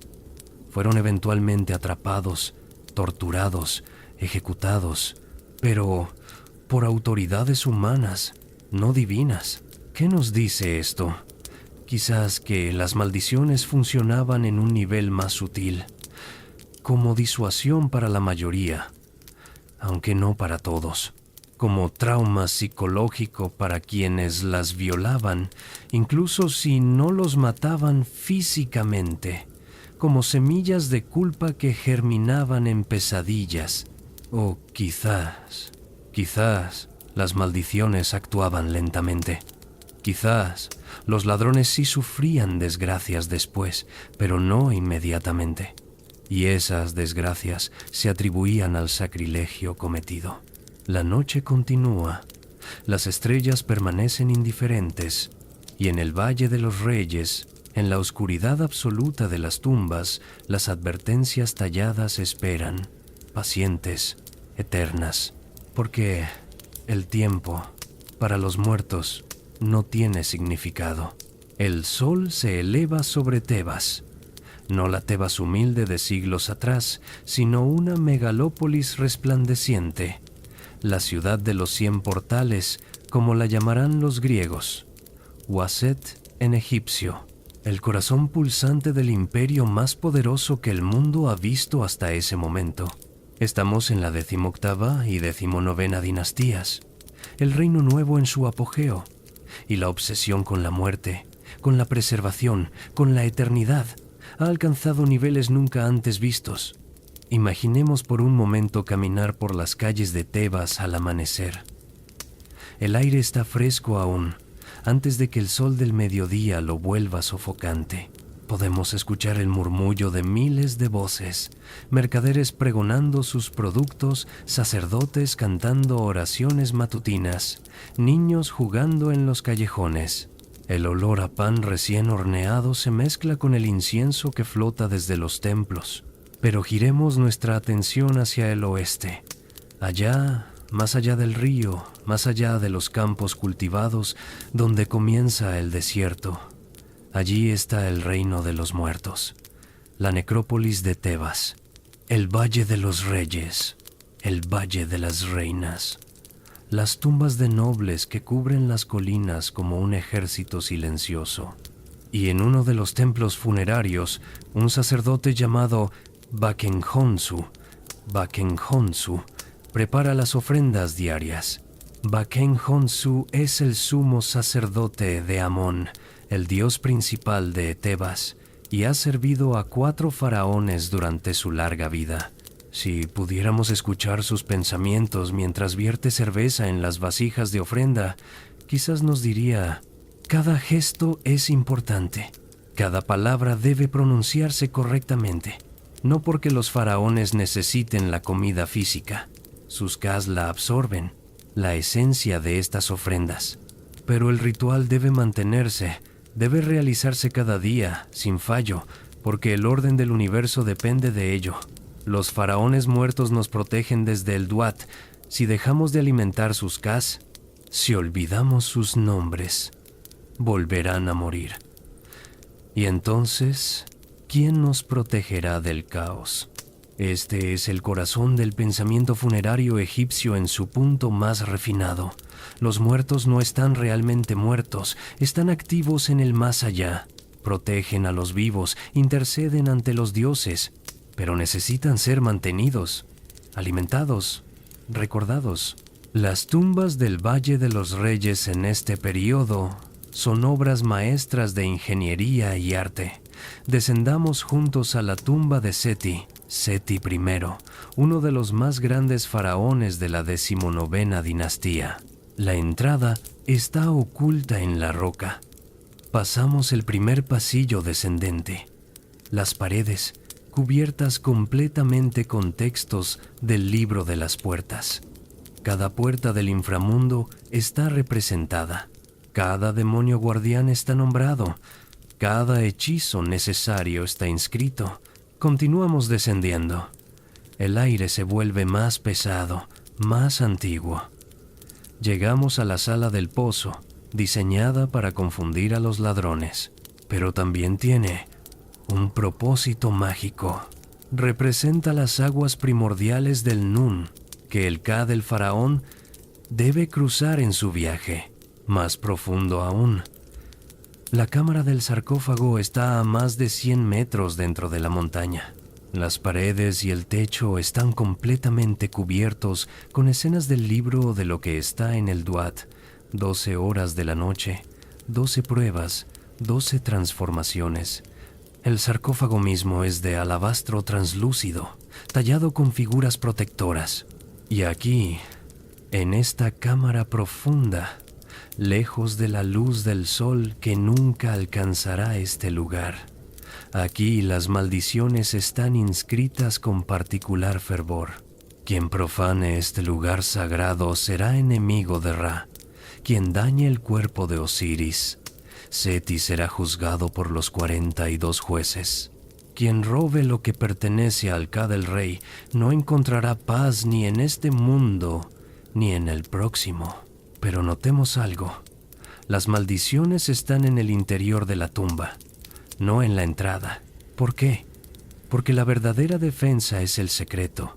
Fueron eventualmente atrapados, torturados, ejecutados, pero por autoridades humanas, no divinas. ¿Qué nos dice esto? Quizás que las maldiciones funcionaban en un nivel más sutil, como disuasión para la mayoría, aunque no para todos, como trauma psicológico para quienes las violaban, incluso si no los mataban físicamente, como semillas de culpa que germinaban en pesadillas. O quizás las maldiciones actuaban lentamente. Quizás los ladrones sí sufrían desgracias después, pero no inmediatamente. Y esas desgracias se atribuían al sacrilegio cometido. La noche continúa, las estrellas permanecen indiferentes, y en el Valle de los Reyes, en la oscuridad absoluta de las tumbas, las advertencias talladas esperan, pacientes, eternas, porque el tiempo, para los muertos, no tiene significado. El sol se eleva sobre Tebas, no la Tebas humilde de siglos atrás, sino una megalópolis resplandeciente, la ciudad de los 100 portales, como la llamarán los griegos, Waset en egipcio, el corazón pulsante del imperio más poderoso que el mundo ha visto hasta ese momento. Estamos en la 18ª y 19ª dinastías. el reino nuevo en su apogeo, y la obsesión con la muerte, con la preservación, con la eternidad, ha alcanzado niveles nunca antes vistos. Imaginemos por un momento caminar por las calles de Tebas al amanecer. El aire está fresco aún, antes de que el sol del mediodía lo vuelva sofocante. Podemos escuchar el murmullo de miles de voces, mercaderes pregonando sus productos, sacerdotes cantando oraciones matutinas, niños jugando en los callejones. El olor a pan recién horneado se mezcla con el incienso que flota desde los templos. Pero giremos nuestra atención hacia el oeste. Allá, más allá del río, más allá de los campos cultivados, donde comienza el desierto. Allí está el reino de los muertos, la necrópolis de Tebas, el valle de los reyes, el valle de las reinas, las tumbas de nobles que cubren las colinas como un ejército silencioso. Y en uno de los templos funerarios, un sacerdote llamado Bakenhonsu prepara las ofrendas diarias. Bakenhonsu es el sumo sacerdote de Amón, el dios principal de Tebas, y ha servido a 4 faraones durante su larga vida. Si pudiéramos escuchar sus pensamientos mientras vierte cerveza en las vasijas de ofrenda, quizás nos diría: cada gesto es importante, cada palabra debe pronunciarse correctamente, no porque los faraones necesiten la comida física, sus kas la absorben, la esencia de estas ofrendas, pero el ritual debe mantenerse, debe realizarse cada día, sin fallo, porque el orden del universo depende de ello. Los faraones muertos nos protegen desde el Duat. Si dejamos de alimentar sus kas, si olvidamos sus nombres, volverán a morir. Y entonces, ¿quién nos protegerá del caos? Este es el corazón del pensamiento funerario egipcio en su punto más refinado. Los muertos no están realmente muertos, están activos en el más allá. Protegen a los vivos, interceden ante los dioses, pero necesitan ser mantenidos, alimentados, recordados. Las tumbas del Valle de los Reyes en este periodo son obras maestras de ingeniería y arte. Descendamos juntos a la tumba de Seti I, uno de los más grandes faraones de la 19ª dinastía. La entrada está oculta en la roca. Pasamos el primer pasillo descendente. Las paredes, cubiertas completamente con textos del libro de las puertas. Cada puerta del inframundo está representada. Cada demonio guardián está nombrado. Cada hechizo necesario está inscrito. Continuamos descendiendo. El aire se vuelve más pesado, más antiguo. Llegamos a la sala del pozo, diseñada para confundir a los ladrones, pero también tiene un propósito mágico. Representa las aguas primordiales del Nun, que el Ka del faraón debe cruzar en su viaje. Más profundo aún, la cámara del sarcófago está a más de 100 metros dentro de la montaña. Las paredes y el techo están completamente cubiertos con escenas del libro de lo que está en el Duat: 12 horas de la noche, 12 pruebas, 12 transformaciones. El sarcófago mismo es de alabastro translúcido, tallado con figuras protectoras. Y aquí, en esta cámara profunda, lejos de la luz del sol que nunca alcanzará este lugar, aquí las maldiciones están inscritas con particular fervor. Quien profane este lugar sagrado será enemigo de Ra. Quien dañe el cuerpo de Osiris, Seti será juzgado por los 42 jueces. Quien robe lo que pertenece al Ka del Rey no encontrará paz ni en este mundo ni en el próximo. Pero notemos algo. Las maldiciones están en el interior de la tumba, no en la entrada. ¿Por qué? Porque la verdadera defensa es el secreto.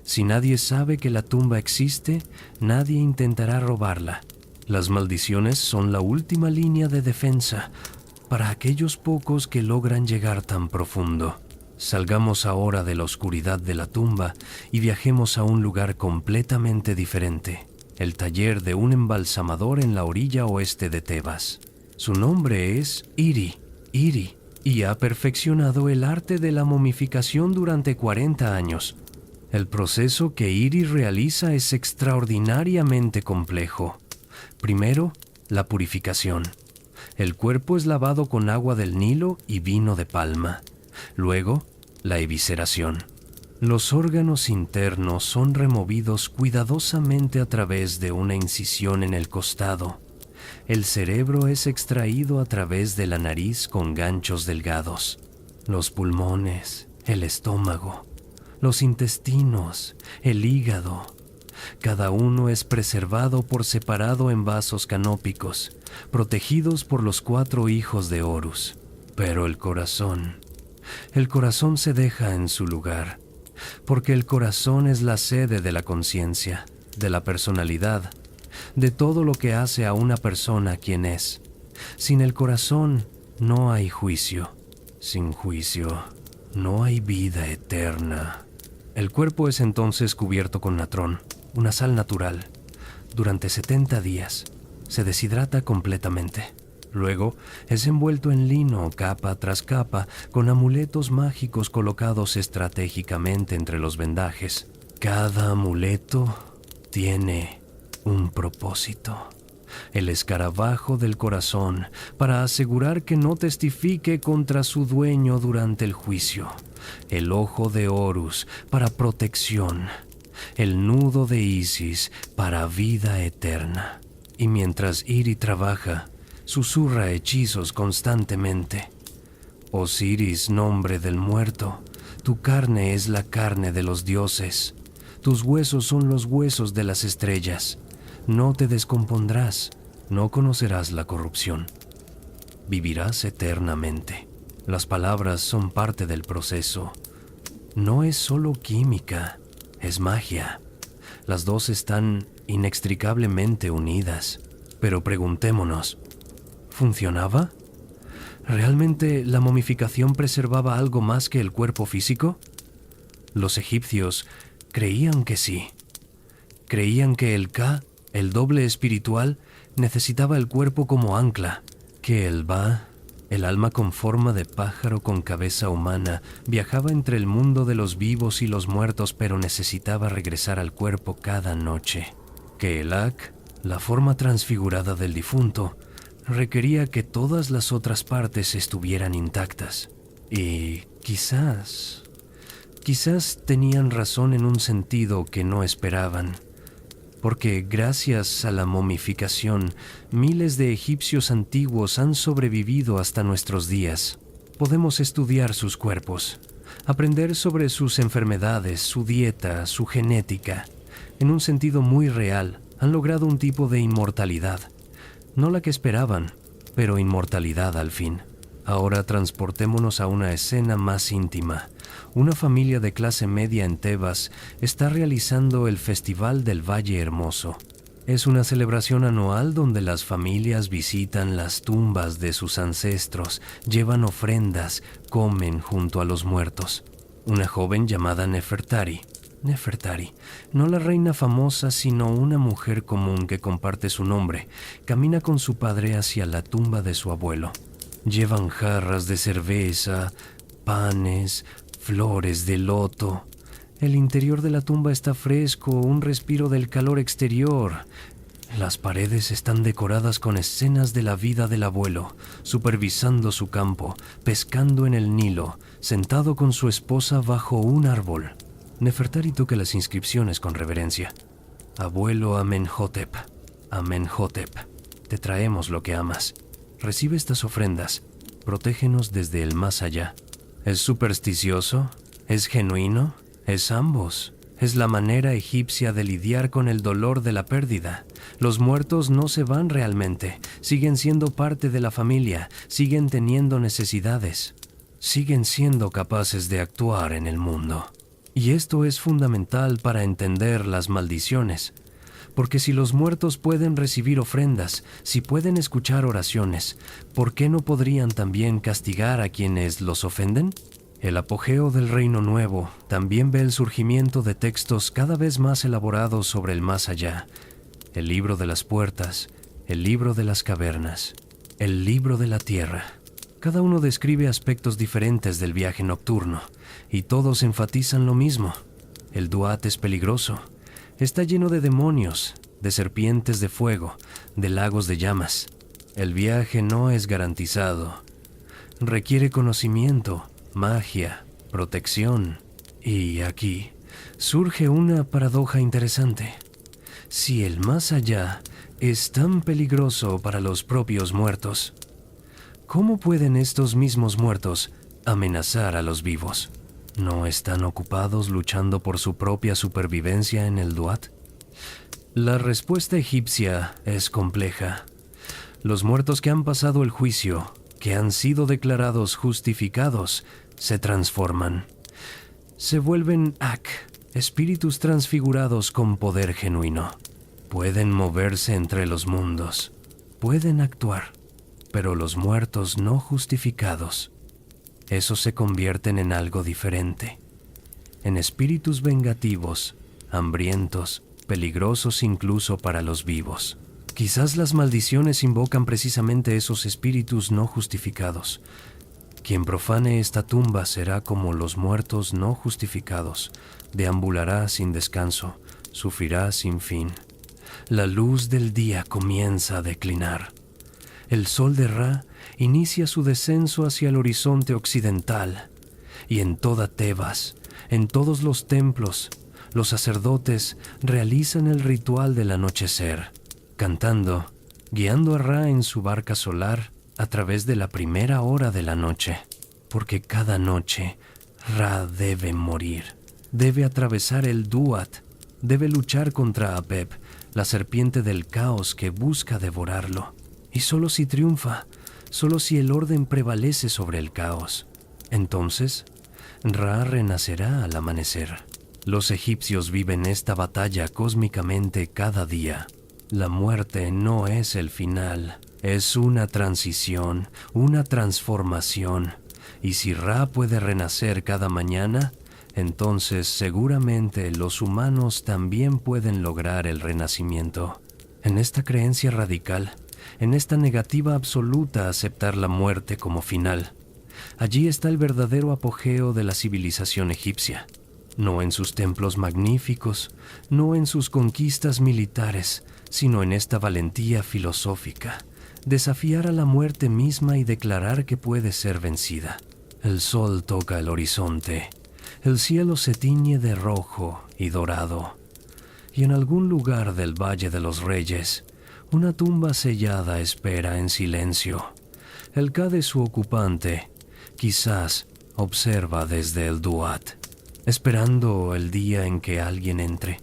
Si nadie sabe que la tumba existe, nadie intentará robarla. Las maldiciones son la última línea de defensa para aquellos pocos que logran llegar tan profundo. Salgamos ahora de la oscuridad de la tumba y viajemos a un lugar completamente diferente. el taller de un embalsamador en la orilla oeste de Tebas. Su nombre es Iri, y ha perfeccionado el arte de la momificación durante 40 años. El proceso que Iri realiza es extraordinariamente complejo. Primero, la purificación. El cuerpo es lavado con agua del Nilo y vino de palma. Luego, la evisceración. Los órganos internos son removidos cuidadosamente a través de una incisión en el costado. El cerebro es extraído a través de la nariz con ganchos delgados. Los pulmones, el estómago, los intestinos, el hígado. Cada uno es preservado por separado en vasos canópicos, protegidos por los 4 hijos de Horus. Pero el corazón se deja en su lugar, porque el corazón es la sede de la conciencia, de la personalidad, de todo lo que hace a una persona quien es. Sin el corazón no hay juicio. Sin juicio no hay vida eterna. El cuerpo es entonces cubierto con natrón, una sal natural. Durante 70 días se deshidrata completamente. Luego es envuelto en lino capa tras capa con amuletos mágicos colocados estratégicamente entre los vendajes. Cada amuleto tiene un propósito. El escarabajo del corazón para asegurar que no testifique contra su dueño durante el juicio. El ojo de Horus para protección. El nudo de Isis para vida eterna. Y mientras Iri trabaja, susurra hechizos constantemente. Osiris, nombre del muerto, tu carne es la carne de los dioses. Tus huesos son los huesos de las estrellas. No te descompondrás, no conocerás la corrupción. Vivirás eternamente. Las palabras son parte del proceso. No es solo química, es magia. Las dos están inextricablemente unidas. Pero preguntémonos, ¿funcionaba? ¿Realmente la momificación preservaba algo más que el cuerpo físico? Los egipcios creían que sí. Creían que el Ka, el doble espiritual, necesitaba el cuerpo como ancla, que el Ba, el alma con forma de pájaro con cabeza humana, viajaba entre el mundo de los vivos y los muertos, pero necesitaba regresar al cuerpo cada noche, que el Ak, la forma transfigurada del difunto, requería que todas las otras partes estuvieran intactas. Y quizás tenían razón en un sentido que no esperaban, porque gracias a la momificación, miles de egipcios antiguos han sobrevivido hasta nuestros días. Podemos estudiar sus cuerpos, aprender sobre sus enfermedades, su dieta, su genética. En un sentido muy real, han logrado un tipo de inmortalidad. No la que esperaban, pero inmortalidad al fin. Ahora transportémonos a una escena más íntima. Una familia de clase media en Tebas está realizando el Festival del Valle Hermoso. Es una celebración anual donde las familias visitan las tumbas de sus ancestros, llevan ofrendas, comen junto a los muertos. Una joven llamada Nefertari, no la reina famosa, sino una mujer común que comparte su nombre, camina con su padre hacia la tumba de su abuelo. Llevan jarras de cerveza, panes, flores de loto. El interior de la tumba está fresco, un respiro del calor exterior. Las paredes están decoradas con escenas de la vida del abuelo, supervisando su campo, pescando en el Nilo, sentado con su esposa bajo un árbol. Nefertari toca las inscripciones con reverencia. Abuelo Amenhotep, te traemos lo que amas. Recibe estas ofrendas, protégenos desde el más allá. ¿Es supersticioso? ¿Es genuino? Es ambos. Es la manera egipcia de lidiar con el dolor de la pérdida. Los muertos no se van realmente, siguen siendo parte de la familia, siguen teniendo necesidades, siguen siendo capaces de actuar en el mundo. Y esto es fundamental para entender las maldiciones, porque si los muertos pueden recibir ofrendas, si pueden escuchar oraciones, ¿por qué no podrían también castigar a quienes los ofenden? El apogeo del Reino Nuevo también ve el surgimiento de textos cada vez más elaborados sobre el más allá, el libro de las puertas, el libro de las cavernas, el libro de la tierra. Cada uno describe aspectos diferentes del viaje nocturno, y todos enfatizan lo mismo. El Duat es peligroso. Está lleno de demonios, de serpientes de fuego, de lagos de llamas. El viaje no es garantizado. Requiere conocimiento, magia, protección. Y aquí surge una paradoja interesante. Si el más allá es tan peligroso para los propios muertos, ¿cómo pueden estos mismos muertos amenazar a los vivos? ¿No están ocupados luchando por su propia supervivencia en el Duat? La respuesta egipcia es compleja. Los muertos que han pasado el juicio, que han sido declarados justificados, se transforman. Se vuelven espíritus transfigurados con poder genuino. Pueden moverse entre los mundos, pueden actuar, pero los muertos no justificados, esos se convierten en algo diferente, en espíritus vengativos, hambrientos, peligrosos incluso para los vivos. Quizás las maldiciones invocan precisamente esos espíritus no justificados. Quien profane esta tumba será como los muertos no justificados, deambulará sin descanso, sufrirá sin fin. La luz del día comienza a declinar. El sol de Ra inicia su descenso hacia el horizonte occidental, y en toda Tebas, en todos los templos, los sacerdotes realizan el ritual del anochecer, cantando, guiando a Ra en su barca solar a través de la primera hora de la noche, porque cada noche Ra debe morir, debe atravesar el Duat, debe luchar contra Apep, la serpiente del caos que busca devorarlo. Y solo si triunfa, solo si el orden prevalece sobre el caos, entonces Ra renacerá al amanecer. Los egipcios viven esta batalla cósmicamente cada día. La muerte no es el final, es una transición, una transformación. Y si Ra puede renacer cada mañana, entonces seguramente los humanos también pueden lograr el renacimiento. En esta creencia radical, en esta negativa absoluta a aceptar la muerte como final, allí está el verdadero apogeo de la civilización egipcia. No en sus templos magníficos, no en sus conquistas militares, sino en esta valentía filosófica, desafiar a la muerte misma y declarar que puede ser vencida. El sol toca el horizonte, el cielo se tiñe de rojo y dorado, y en algún lugar del Valle de los Reyes, una tumba sellada espera en silencio. El Ka de su ocupante, quizás, observa desde el Duat, esperando el día en que alguien entre,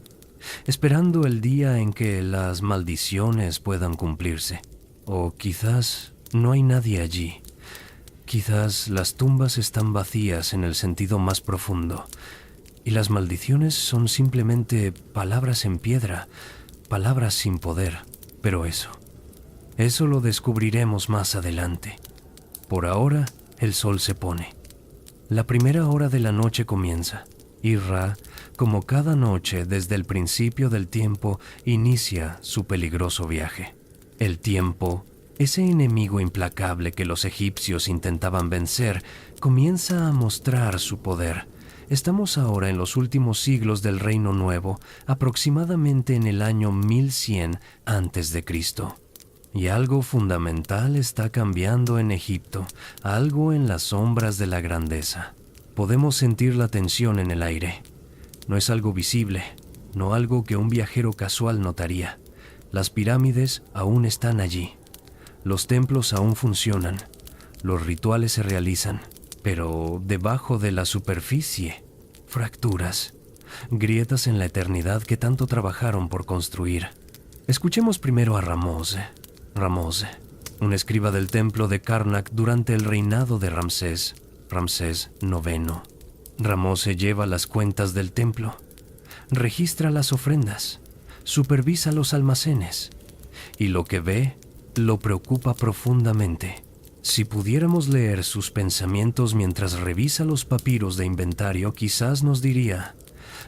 esperando el día en que las maldiciones puedan cumplirse. O quizás no hay nadie allí. Quizás las tumbas están vacías en el sentido más profundo, y las maldiciones son simplemente palabras en piedra, palabras sin poder. Pero eso lo descubriremos más adelante. Por ahora, el sol se pone. La primera hora de la noche comienza, y Ra, como cada noche desde el principio del tiempo, inicia su peligroso viaje. El tiempo, ese enemigo implacable que los egipcios intentaban vencer, comienza a mostrar su poder. Estamos ahora en los últimos siglos del Reino Nuevo, aproximadamente en el año 1100 a.C. Y algo fundamental está cambiando en Egipto, algo en las sombras de la grandeza. Podemos sentir la tensión en el aire. No es algo visible, no algo que un viajero casual notaría. Las pirámides aún están allí. Los templos aún funcionan. Los rituales se realizan. Pero debajo de la superficie, fracturas, grietas en la eternidad que tanto trabajaron por construir. Escuchemos primero a Ramose, un escriba del templo de Karnak durante el reinado de Ramsés IX. Ramose lleva las cuentas del templo, registra las ofrendas, supervisa los almacenes, y lo que ve lo preocupa profundamente. Si pudiéramos leer sus pensamientos mientras revisa los papiros de inventario, quizás nos diría: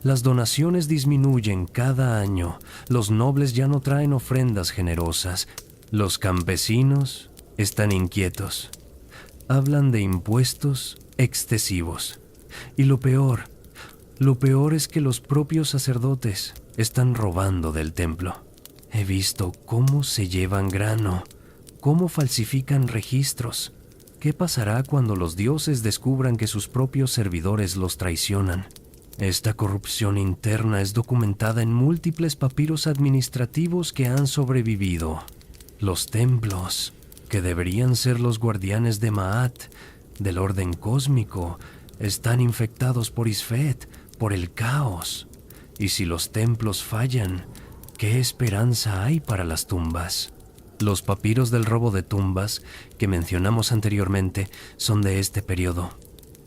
Las donaciones disminuyen cada año. Los nobles ya no traen ofrendas generosas. Los campesinos están inquietos. Hablan de impuestos excesivos. Y lo peor es que los propios sacerdotes están robando del templo. He visto cómo se llevan grano, cómo falsifican registros. ¿Qué pasará cuando los dioses descubran que sus propios servidores los traicionan? Esta corrupción interna es documentada en múltiples papiros administrativos que han sobrevivido. Los templos, que deberían ser los guardianes de Ma'at, del orden cósmico, están infectados por Isfet, por el caos. Y si los templos fallan, ¿qué esperanza hay para las tumbas? Los papiros del robo de tumbas que mencionamos anteriormente son de este periodo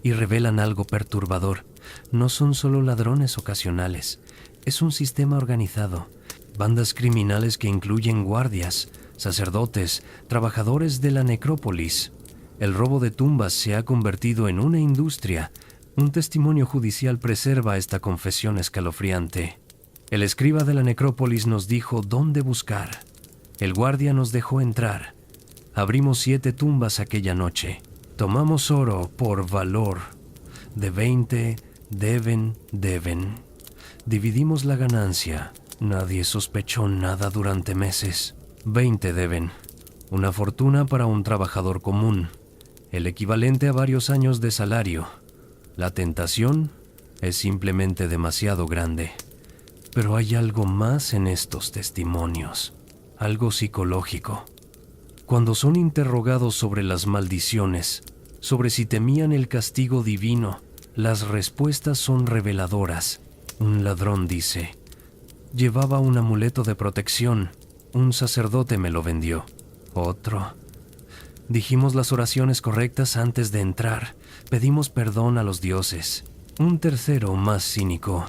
y revelan algo perturbador. No son solo ladrones ocasionales, es un sistema organizado. Bandas criminales que incluyen guardias, sacerdotes, trabajadores de la necrópolis. El robo de tumbas se ha convertido en una industria. Un testimonio judicial preserva esta confesión escalofriante. El escriba de la necrópolis nos dijo dónde buscar. El guardia nos dejó entrar. Abrimos 7 tumbas aquella noche. Tomamos oro por valor. De 20 deben. Dividimos la ganancia. Nadie sospechó nada durante meses. 20 deben. Una fortuna para un trabajador común. El equivalente a varios años de salario. La tentación es simplemente demasiado grande. Pero hay algo más en estos testimonios. Algo psicológico. Cuando son interrogados sobre las maldiciones, sobre si temían el castigo divino, las respuestas son reveladoras. Un ladrón dice: llevaba un amuleto de protección, un sacerdote me lo vendió. Otro: dijimos las oraciones correctas antes de entrar, pedimos perdón a los dioses. Un tercero, más cínico: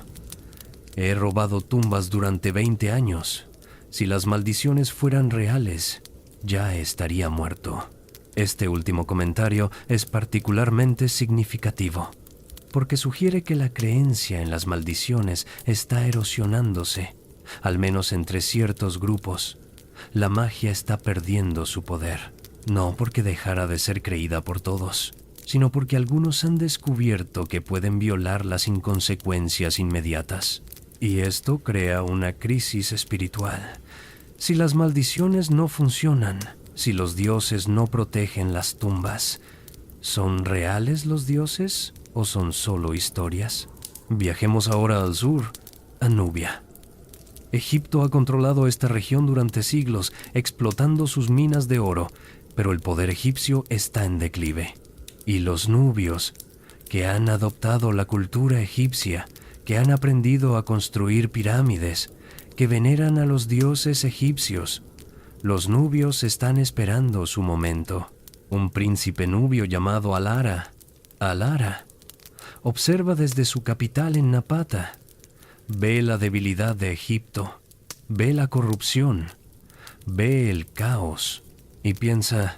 he robado tumbas durante 20 años. Si las maldiciones fueran reales, ya estaría muerto. Este último comentario es particularmente significativo, porque sugiere que la creencia en las maldiciones está erosionándose, al menos entre ciertos grupos. La magia está perdiendo su poder, no porque dejara de ser creída por todos, sino porque algunos han descubierto que pueden violarla sin consecuencias inmediatas. Y esto crea una crisis espiritual. Si las maldiciones no funcionan, si los dioses no protegen las tumbas, ¿son reales los dioses o son solo historias? Viajemos ahora al sur, a Nubia. Egipto ha controlado esta región durante siglos, explotando sus minas de oro, pero el poder egipcio está en declive. Y los nubios, que han adoptado la cultura egipcia, que han aprendido a construir pirámides, que veneran a los dioses egipcios. Los nubios están esperando su momento. Un príncipe nubio llamado Alara observa desde su capital en Napata. Ve la debilidad de Egipto, ve la corrupción, ve el caos y piensa: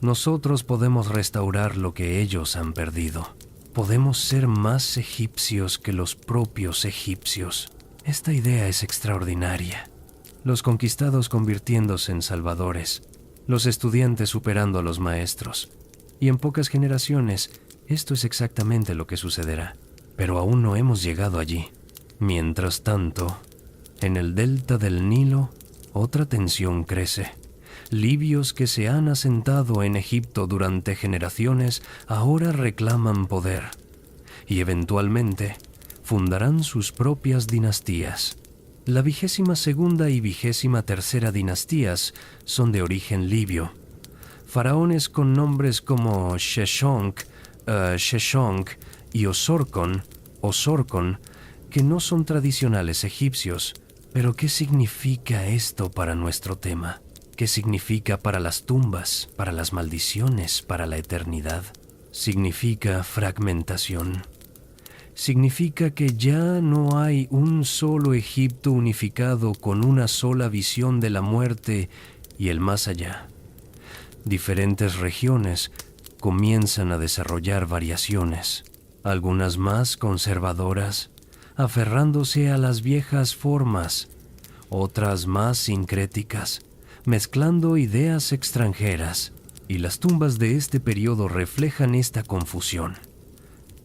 nosotros podemos restaurar lo que ellos han perdido. Podemos ser más egipcios que los propios egipcios. Esta idea es extraordinaria. Los conquistados convirtiéndose en salvadores, los estudiantes superando a los maestros. Y en pocas generaciones, esto es exactamente lo que sucederá. Pero aún no hemos llegado allí. Mientras tanto, en el delta del Nilo, otra tensión crece. Libios que se han asentado en Egipto durante generaciones ahora reclaman poder y eventualmente fundarán sus propias dinastías. La 22ª y 23ª dinastías son de origen libio. Faraones con nombres como Sheshonq y Osorkon, que no son tradicionales egipcios. Pero ¿qué significa esto para nuestro tema? ¿Qué significa para las tumbas, para las maldiciones, para la eternidad? Significa fragmentación. Significa que ya no hay un solo Egipto unificado con una sola visión de la muerte y el más allá. Diferentes regiones comienzan a desarrollar variaciones, algunas más conservadoras, aferrándose a las viejas formas, otras más sincréticas, mezclando ideas extranjeras, y las tumbas de este periodo reflejan esta confusión.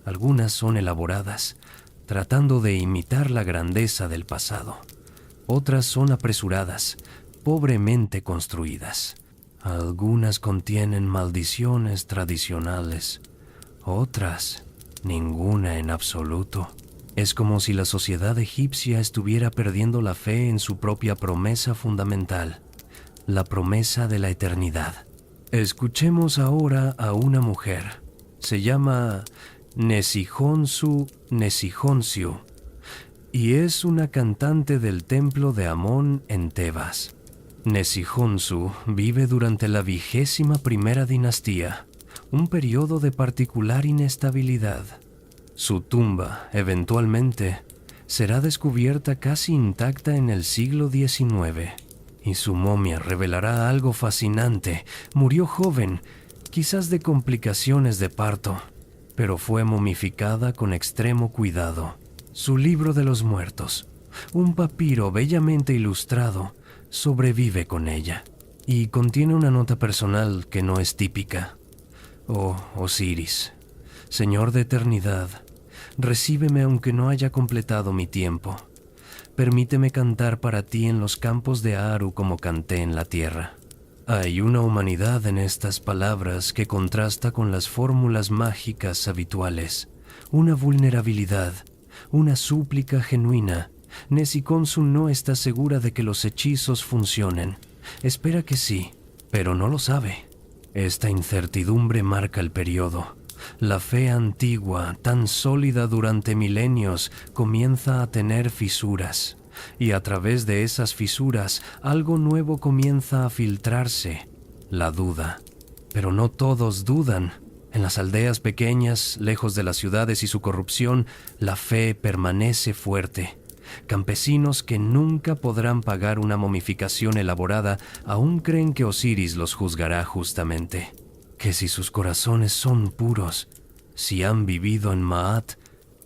Algunas son elaboradas, tratando de imitar la grandeza del pasado. Otras son apresuradas, pobremente construidas. Algunas contienen maldiciones tradicionales, otras, ninguna en absoluto. Es como si la sociedad egipcia estuviera perdiendo la fe en su propia promesa fundamental, la promesa de la eternidad. Escuchemos ahora a una mujer. Se llama Nesihonsu Nesihonsiu y es una cantante del templo de Amón en Tebas. Nesihonsu vive durante la 21ª dinastía, un periodo de particular inestabilidad. Su tumba, eventualmente, será descubierta casi intacta en el siglo XIX, y su momia revelará algo fascinante. Murió joven, quizás de complicaciones de parto, pero fue momificada con extremo cuidado. Su libro de los muertos, un papiro bellamente ilustrado, sobrevive con ella, y contiene una nota personal que no es típica. Oh, Osiris, Señor de eternidad, recíbeme aunque no haya completado mi tiempo. Permíteme cantar para ti en los campos de Aru como canté en la tierra. Hay una humanidad en estas palabras que contrasta con las fórmulas mágicas habituales, una vulnerabilidad, una súplica genuina. Nesihonsu no está segura de que los hechizos funcionen. Espera que sí, pero no lo sabe. Esta incertidumbre marca el periodo. La fe antigua, tan sólida durante milenios, comienza a tener fisuras, y a través de esas fisuras algo nuevo comienza a filtrarse, la duda. Pero no todos dudan. En las aldeas pequeñas, lejos de las ciudades y su corrupción, la fe permanece fuerte. Campesinos que nunca podrán pagar una momificación elaborada aún creen que Osiris los juzgará justamente. Que si sus corazones son puros, si han vivido en Maat,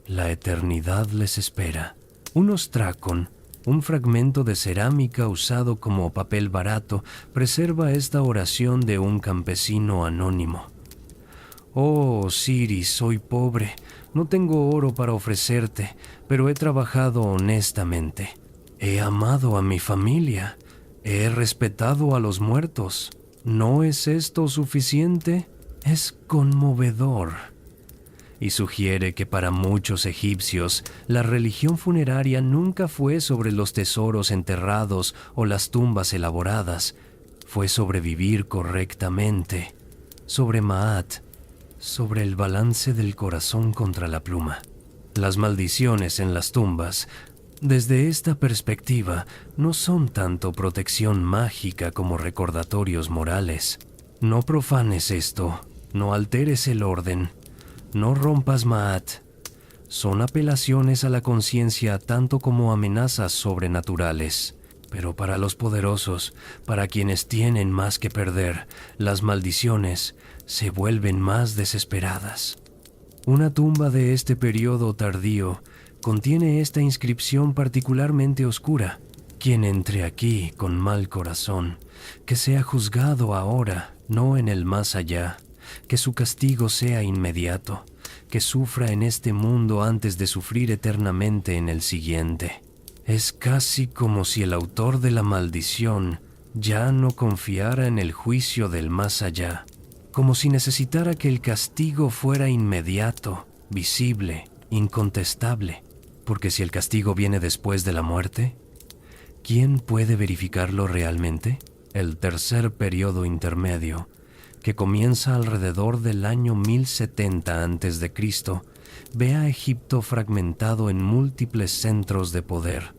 la eternidad les espera. Un ostracon, un fragmento de cerámica usado como papel barato, preserva esta oración de un campesino anónimo. Oh, Osiris, soy pobre, no tengo oro para ofrecerte, pero he trabajado honestamente. He amado a mi familia, he respetado a los muertos. ¿No es esto suficiente? Es conmovedor. Y sugiere que para muchos egipcios, la religión funeraria nunca fue sobre los tesoros enterrados o las tumbas elaboradas, fue sobre vivir correctamente, sobre Maat, sobre el balance del corazón contra la pluma. Las maldiciones en las tumbas, desde esta perspectiva, no son tanto protección mágica como recordatorios morales. No profanes esto, no alteres el orden, no rompas Maat. Son apelaciones a la conciencia tanto como amenazas sobrenaturales. Pero para los poderosos, para quienes tienen más que perder, las maldiciones se vuelven más desesperadas. Una tumba de este periodo tardío contiene esta inscripción particularmente oscura. Quien entre aquí con mal corazón, que sea juzgado ahora, no en el más allá, que su castigo sea inmediato, que sufra en este mundo antes de sufrir eternamente en el siguiente. Es casi como si el autor de la maldición ya no confiara en el juicio del más allá, como si necesitara que el castigo fuera inmediato, visible, incontestable, porque si el castigo viene después de la muerte, ¿quién puede verificarlo realmente? El tercer periodo intermedio, que comienza alrededor del año 1070 a.C., ve a Egipto fragmentado en múltiples centros de poder,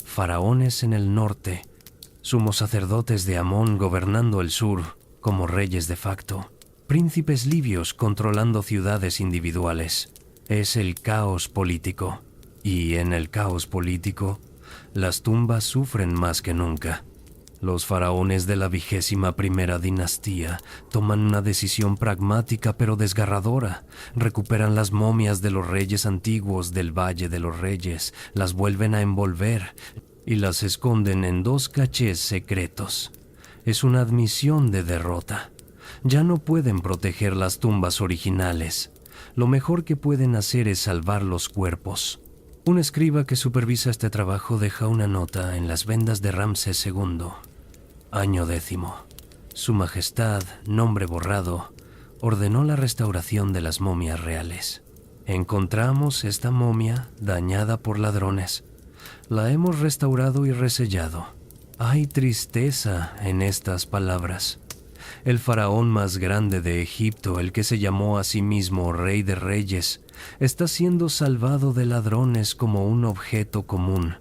faraones en el norte, sumos sacerdotes de Amón gobernando el sur como reyes de facto, príncipes libios controlando ciudades individuales. Es el caos político, y en el caos político, las tumbas sufren más que nunca. Los faraones de la 21ª dinastía toman una decisión pragmática pero desgarradora. Recuperan las momias de los reyes antiguos del Valle de los Reyes, las vuelven a envolver y las esconden en 2 cachés secretos. Es una admisión de derrota. Ya no pueden proteger las tumbas originales. Lo mejor que pueden hacer es salvar los cuerpos. Un escriba que supervisa este trabajo deja una nota en las vendas de Ramsés II. Año 10. Su Majestad, nombre borrado, ordenó la restauración de las momias reales. Encontramos esta momia dañada por ladrones. La hemos restaurado y resellado. Hay tristeza en estas palabras. El faraón más grande de Egipto, el que se llamó a sí mismo Rey de Reyes, está siendo salvado de ladrones como un objeto común.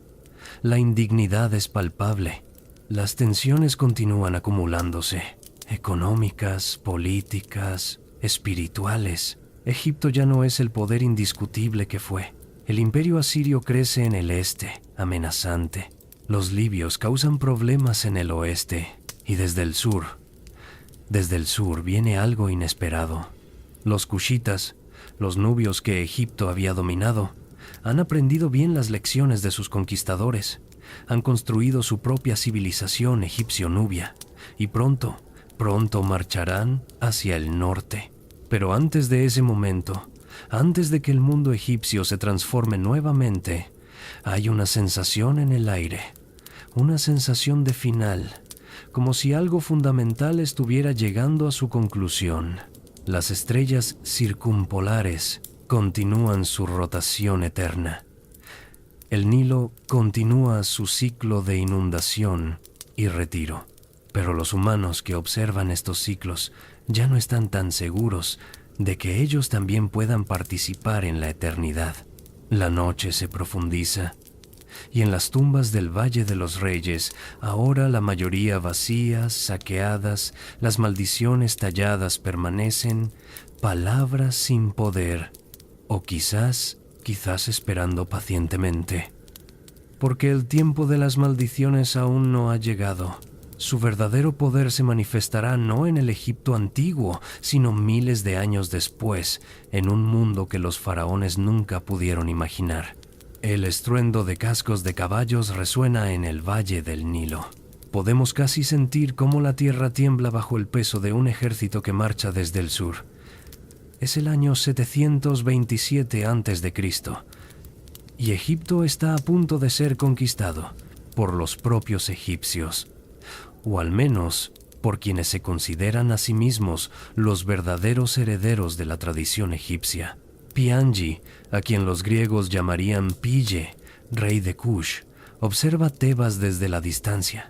La indignidad es palpable. Las tensiones continúan acumulándose, económicas, políticas, espirituales. Egipto ya no es el poder indiscutible que fue. El imperio asirio crece en el este, amenazante. Los libios causan problemas en el oeste y desde el sur viene algo inesperado. Los cushitas, los nubios que Egipto había dominado, han aprendido bien las lecciones de sus conquistadores. Han construido su propia civilización egipcio-nubia y pronto marcharán hacia el norte. Pero antes de ese momento, antes de que el mundo egipcio se transforme nuevamente, hay una sensación en el aire, una sensación de final, como si algo fundamental estuviera llegando a su conclusión. Las estrellas circumpolares continúan su rotación eterna. El Nilo continúa su ciclo de inundación y retiro, pero los humanos que observan estos ciclos ya no están tan seguros de que ellos también puedan participar en la eternidad. La noche se profundiza y en las tumbas del Valle de los Reyes, ahora la mayoría vacías, saqueadas, las maldiciones talladas permanecen, palabras sin poder, o quizás esperando pacientemente. Porque el tiempo de las maldiciones aún no ha llegado. Su verdadero poder se manifestará no en el Egipto antiguo, sino miles de años después, en un mundo que los faraones nunca pudieron imaginar. El estruendo de cascos de caballos resuena en el Valle del Nilo. Podemos casi sentir cómo la tierra tiembla bajo el peso de un ejército que marcha desde el sur. Es el año 727 a.C. y Egipto está a punto de ser conquistado por los propios egipcios, o al menos por quienes se consideran a sí mismos los verdaderos herederos de la tradición egipcia. Piangi, a quien los griegos llamarían Pille, rey de Kush, observa Tebas desde la distancia.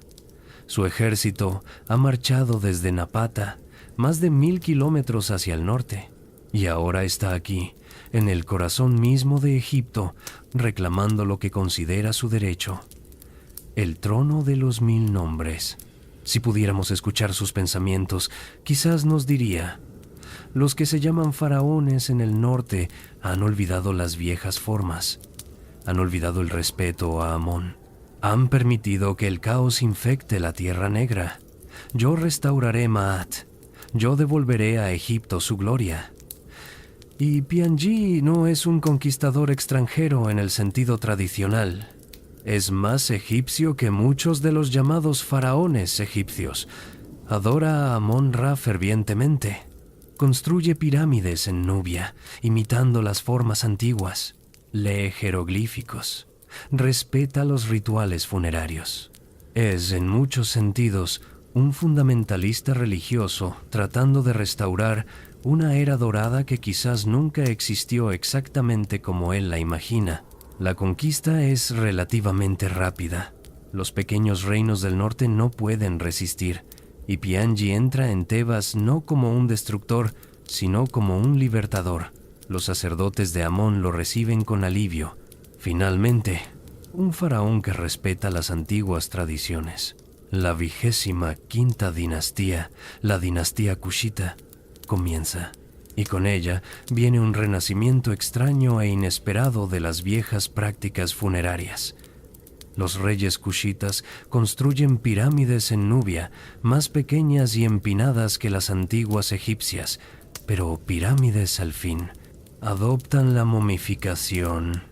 Su ejército ha marchado desde Napata más de 1000 kilómetros hacia el norte. Y ahora está aquí, en el corazón mismo de Egipto, reclamando lo que considera su derecho: el trono de los 1000 nombres. Si pudiéramos escuchar sus pensamientos, quizás nos diría: los que se llaman faraones en el norte han olvidado las viejas formas, han olvidado el respeto a Amón, han permitido que el caos infecte la Tierra Negra. Yo restauraré Maat, yo devolveré a Egipto su gloria. Y Piangi no es un conquistador extranjero en el sentido tradicional. Es más egipcio que muchos de los llamados faraones egipcios. Adora a Amón-Ra fervientemente. Construye pirámides en Nubia, imitando las formas antiguas. Lee jeroglíficos. Respeta los rituales funerarios. Es, en muchos sentidos, un fundamentalista religioso tratando de restaurar una era dorada que quizás nunca existió exactamente como él la imagina. La conquista es relativamente rápida. Los pequeños reinos del norte no pueden resistir, y Piangi entra en Tebas no como un destructor, sino como un libertador. Los sacerdotes de Amón lo reciben con alivio. Finalmente, un faraón que respeta las antiguas tradiciones. La 25ª dinastía, la dinastía Kushita, comienza, y con ella viene un renacimiento extraño e inesperado de las viejas prácticas funerarias. Los reyes cushitas construyen pirámides en Nubia, más pequeñas y empinadas que las antiguas egipcias, pero pirámides al fin. Adoptan la momificación.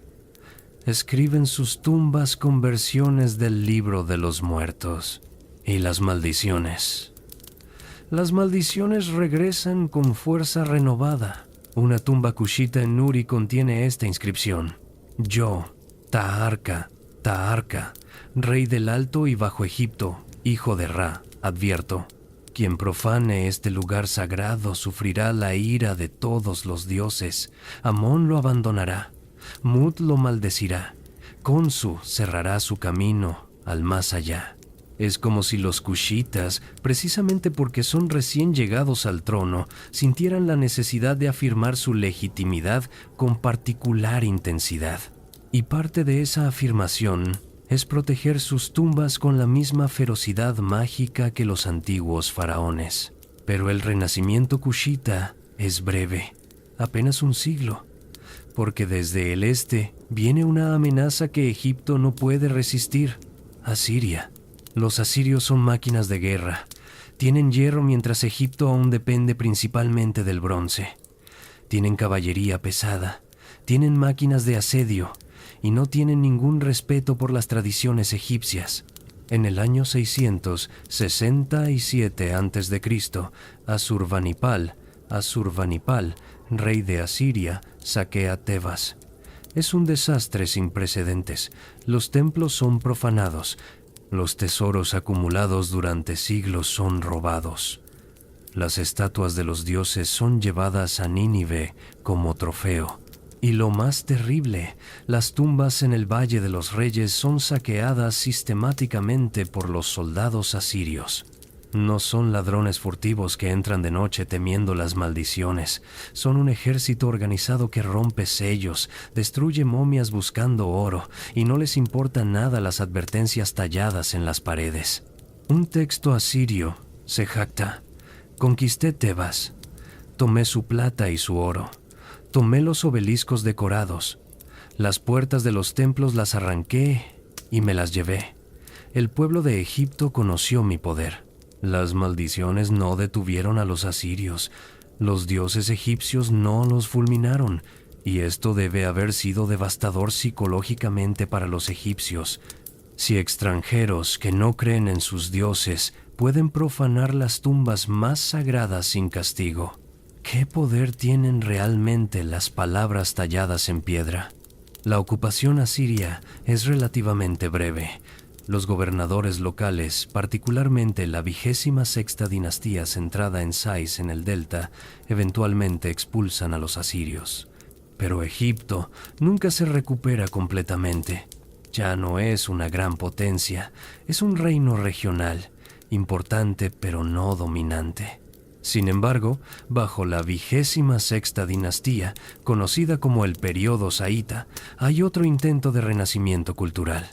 Escriben sus tumbas con versiones del libro de los muertos. Y las maldiciones. Las maldiciones regresan con fuerza renovada. Una tumba cushita en Nuri contiene esta inscripción: Yo, Taharka, Taharka, rey del Alto y Bajo Egipto, hijo de Ra, advierto: quien profane este lugar sagrado sufrirá la ira de todos los dioses. Amón lo abandonará, Mut lo maldecirá, Khonsu cerrará su camino al más allá. Es como si los cushitas, precisamente porque son recién llegados al trono, sintieran la necesidad de afirmar su legitimidad con particular intensidad. Y parte de esa afirmación es proteger sus tumbas con la misma ferocidad mágica que los antiguos faraones. Pero el renacimiento cushita es breve, apenas un siglo, porque desde el este viene una amenaza que Egipto no puede resistir: Asiria. Los asirios son máquinas de guerra. Tienen hierro mientras Egipto aún depende principalmente del bronce. Tienen caballería pesada, tienen máquinas de asedio y no tienen ningún respeto por las tradiciones egipcias. En el año 667 a.C., Asurbanipal, rey de Asiria, saquea Tebas. Es un desastre sin precedentes. Los templos son profanados. Los tesoros acumulados durante siglos son robados. Las estatuas de los dioses son llevadas a Nínive como trofeo. Y lo más terrible, las tumbas en el Valle de los Reyes son saqueadas sistemáticamente por los soldados asirios. No son ladrones furtivos que entran de noche temiendo las maldiciones. Son un ejército organizado que rompe sellos, destruye momias buscando oro, y no les importa nada las advertencias talladas en las paredes. Un texto asirio se jacta: conquisté Tebas, tomé su plata y su oro, tomé los obeliscos decorados, las puertas de los templos las arranqué y me las llevé. El pueblo de Egipto conoció mi poder. Las maldiciones no detuvieron a los asirios. Los dioses egipcios no los fulminaron, y esto debe haber sido devastador psicológicamente para los egipcios. Si extranjeros que no creen en sus dioses pueden profanar las tumbas más sagradas sin castigo, ¿qué poder tienen realmente las palabras talladas en piedra? La ocupación asiria es relativamente breve. Los gobernadores locales, particularmente la 26ª dinastía centrada en Sais en el delta, eventualmente expulsan a los asirios. Pero Egipto nunca se recupera completamente. Ya no es una gran potencia, es un reino regional, importante pero no dominante. Sin embargo, bajo la 26ª dinastía, conocida como el período saíta, hay otro intento de renacimiento cultural.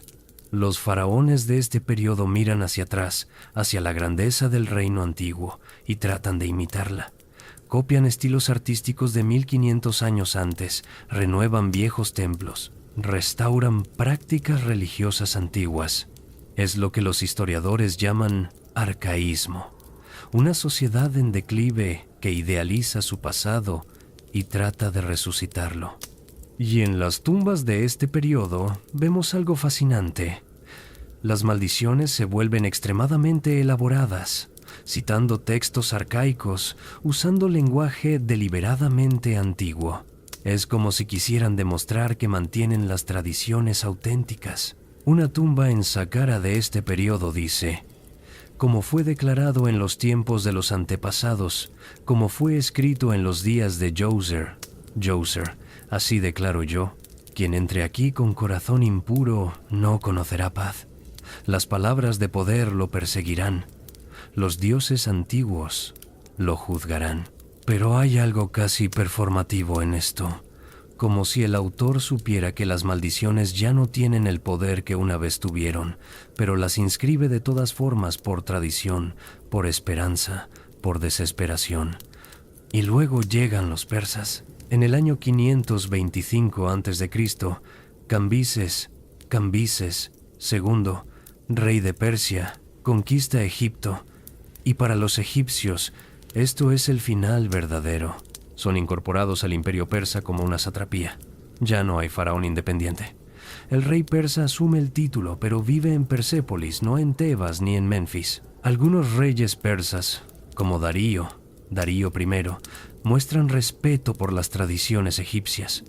Los faraones de este periodo miran hacia atrás, hacia la grandeza del reino antiguo, y tratan de imitarla. Copian estilos artísticos de 1500 años antes, renuevan viejos templos, restauran prácticas religiosas antiguas. Es lo que los historiadores llaman arcaísmo, una sociedad en declive que idealiza su pasado y trata de resucitarlo. Y en las tumbas de este periodo vemos algo fascinante. Las maldiciones se vuelven extremadamente elaboradas, citando textos arcaicos, usando lenguaje deliberadamente antiguo. Es como si quisieran demostrar que mantienen las tradiciones auténticas. Una tumba en Saqqara de este periodo dice: como fue declarado en los tiempos de los antepasados, como fue escrito en los días de Djoser, así declaro yo: quien entre aquí con corazón impuro no conocerá paz. Las palabras de poder lo perseguirán. Los dioses antiguos lo juzgarán. Pero hay algo casi performativo en esto, como si el autor supiera que las maldiciones ya no tienen el poder que una vez tuvieron, pero las inscribe de todas formas por tradición, por esperanza, por desesperación. Y luego llegan los persas. En el año 525 a.C., Cambises Segundo, rey de Persia, conquista Egipto. Y para los egipcios, esto es el final verdadero. Son incorporados al imperio persa como una satrapía. Ya no hay faraón independiente. El rey persa asume el título, pero vive en Persépolis, no en Tebas ni en Menfis. Algunos reyes persas, como Darío I, muestran respeto por las tradiciones egipcias.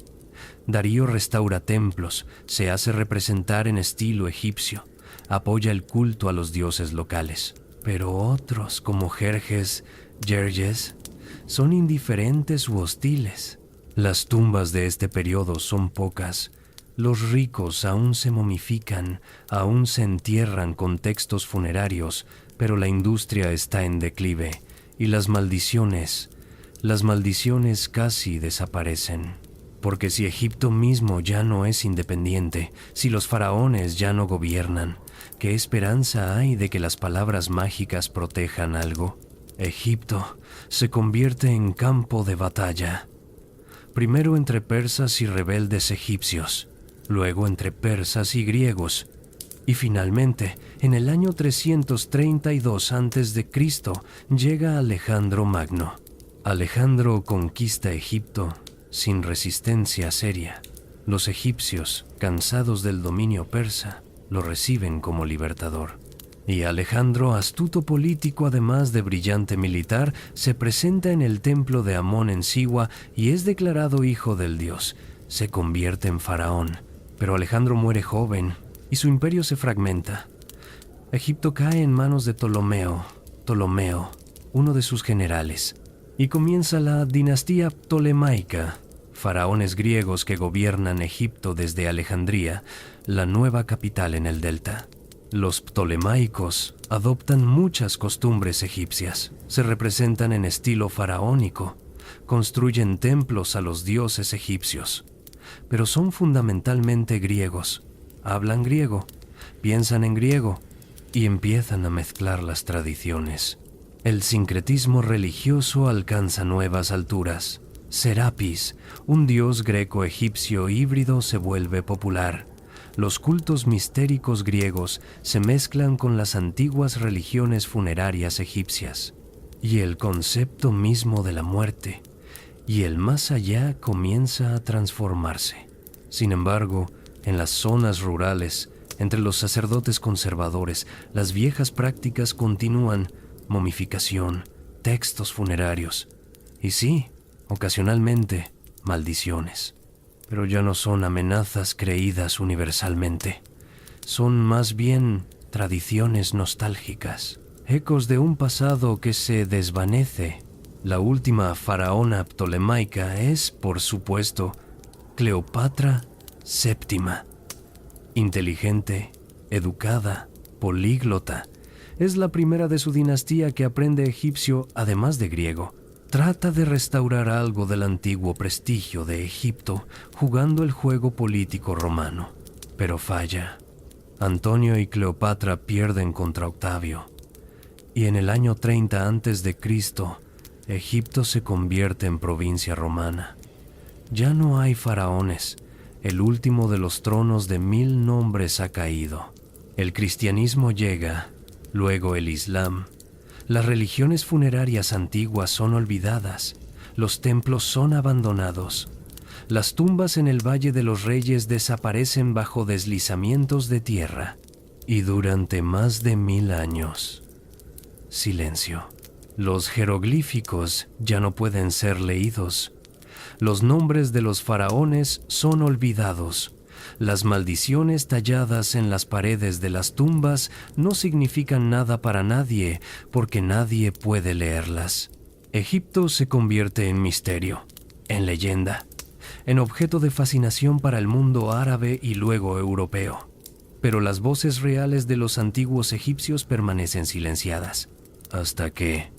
Darío restaura templos, se hace representar en estilo egipcio, apoya el culto a los dioses locales. Pero otros, como Jerjes, son indiferentes u hostiles. Las tumbas de este periodo son pocas. Los ricos aún se momifican, aún se entierran con textos funerarios, pero la industria está en declive y las maldiciones casi desaparecen. Porque si Egipto mismo ya no es independiente, si los faraones ya no gobiernan, ¿qué esperanza hay de que las palabras mágicas protejan algo? Egipto se convierte en campo de batalla. Primero entre persas y rebeldes egipcios, luego entre persas y griegos, y finalmente, en el año 332 a.C., llega Alejandro Magno. Alejandro conquista Egipto sin resistencia seria. Los egipcios, cansados del dominio persa, lo reciben como libertador. Y Alejandro, astuto político además de brillante militar, se presenta en el templo de Amón en Siwa y es declarado hijo del dios. Se convierte en faraón, pero Alejandro muere joven y su imperio se fragmenta. Egipto cae en manos de Ptolomeo, uno de sus generales, y comienza la dinastía ptolemaica, faraones griegos que gobiernan Egipto desde Alejandría, la nueva capital en el delta. Los ptolemaicos adoptan muchas costumbres egipcias, se representan en estilo faraónico, construyen templos a los dioses egipcios, pero son fundamentalmente griegos, hablan griego, piensan en griego y empiezan a mezclar las tradiciones. El sincretismo religioso alcanza nuevas alturas. Serapis, un dios greco-egipcio híbrido, se vuelve popular. Los cultos mistéricos griegos se mezclan con las antiguas religiones funerarias egipcias, y el concepto mismo de la muerte y el más allá comienza a transformarse. Sin embargo, en las zonas rurales, entre los sacerdotes conservadores, las viejas prácticas continúan: momificación, textos funerarios y sí, ocasionalmente, maldiciones. Pero ya no son amenazas creídas universalmente. Son más bien tradiciones nostálgicas, ecos de un pasado que se desvanece. La última faraona ptolemaica es, por supuesto, Cleopatra VII. Inteligente, educada, políglota, es la primera de su dinastía que aprende egipcio además de griego. Trata de restaurar algo del antiguo prestigio de Egipto jugando el juego político romano, pero falla. Antonio y Cleopatra pierden contra Octavio, y en el año 30 a.C., Egipto se convierte en provincia romana. Ya no hay faraones, el último de los tronos de 1000 nombres ha caído. El cristianismo llega, luego el islam. Las religiones funerarias antiguas son olvidadas, los templos son abandonados, las tumbas en el Valle de los Reyes desaparecen bajo deslizamientos de tierra, y durante más de 1000 años, silencio. Los jeroglíficos ya no pueden ser leídos, los nombres de los faraones son olvidados. Las maldiciones talladas en las paredes de las tumbas no significan nada para nadie, porque nadie puede leerlas. Egipto se convierte en misterio, en leyenda, en objeto de fascinación para el mundo árabe y luego europeo. Pero las voces reales de los antiguos egipcios permanecen silenciadas, hasta que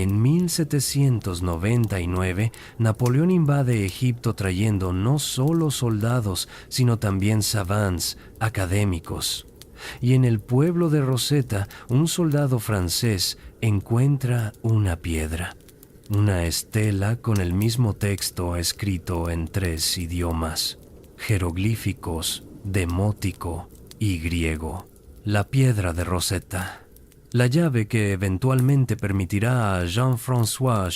en 1799 Napoleón invade Egipto trayendo no solo soldados, sino también savants, académicos. Y en el pueblo de Rosetta, un soldado francés encuentra una piedra, una estela con el mismo texto escrito en 3 idiomas: jeroglíficos, demótico, y griego, la piedra de Rosetta, la llave que eventualmente permitirá a Jean-François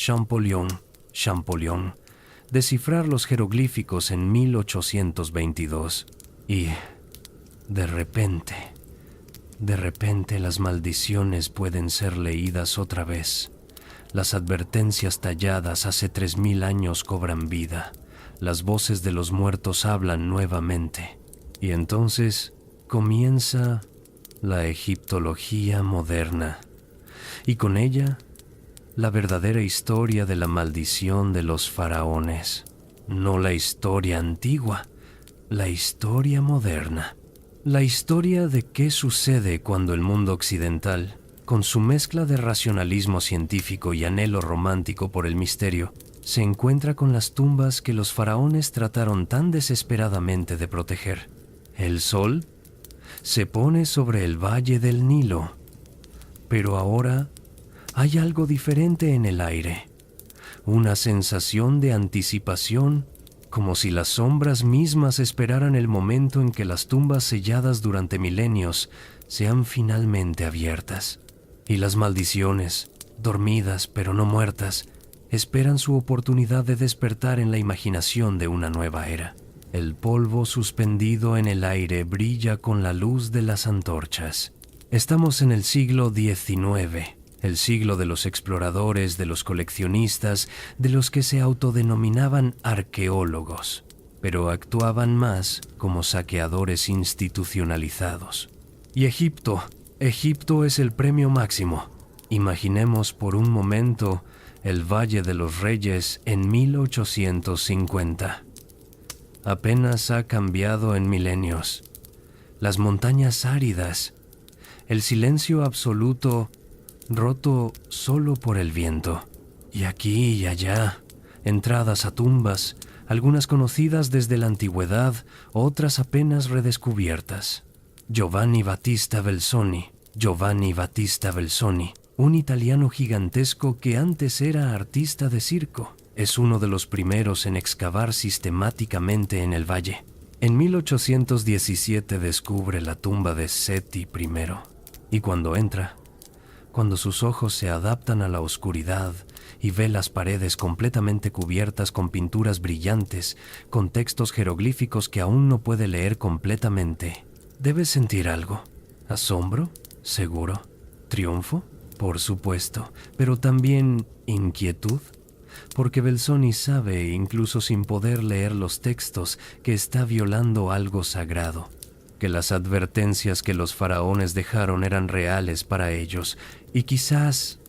Champollion descifrar los jeroglíficos en 1822. Y, de repente las maldiciones pueden ser leídas otra vez. Las advertencias talladas hace 3000 años cobran vida. Las voces de los muertos hablan nuevamente. Y entonces comienza la egiptología moderna. Y con ella, la verdadera historia de la maldición de los faraones. No la historia antigua, la historia moderna. La historia de qué sucede cuando el mundo occidental, con su mezcla de racionalismo científico y anhelo romántico por el misterio, se encuentra con las tumbas que los faraones trataron tan desesperadamente de proteger. El sol se pone sobre el valle del Nilo, pero ahora hay algo diferente en el aire, una sensación de anticipación, como si las sombras mismas esperaran el momento en que las tumbas selladas durante milenios sean finalmente abiertas. Y las maldiciones, dormidas pero no muertas, esperan su oportunidad de despertar en la imaginación de una nueva era. El polvo suspendido en el aire brilla con la luz de las antorchas. Estamos en el siglo XIX. El siglo de los exploradores, de los coleccionistas, de los que se autodenominaban arqueólogos, pero actuaban más como saqueadores institucionalizados. Y Egipto es el premio máximo. Imaginemos por un momento el Valle de los Reyes en 1850. Apenas ha cambiado en milenios. Las montañas áridas, el silencio absoluto roto solo por el viento. Y aquí y allá, entradas a tumbas, algunas conocidas desde la antigüedad, otras apenas redescubiertas. Giovanni Battista Belzoni, un italiano gigantesco que antes era artista de circo, es uno de los primeros en excavar sistemáticamente en el valle. En 1817 descubre la tumba de Seti I, y cuando entra, cuando sus ojos se adaptan a la oscuridad y ve las paredes completamente cubiertas con pinturas brillantes, con textos jeroglíficos que aún no puede leer completamente, debe sentir algo. ¿Asombro? ¿Seguro? ¿Triunfo? Por supuesto, pero también inquietud, porque Belzoni sabe, incluso sin poder leer los textos, que está violando algo sagrado, que las advertencias que los faraones dejaron eran reales para ellos, y quizás,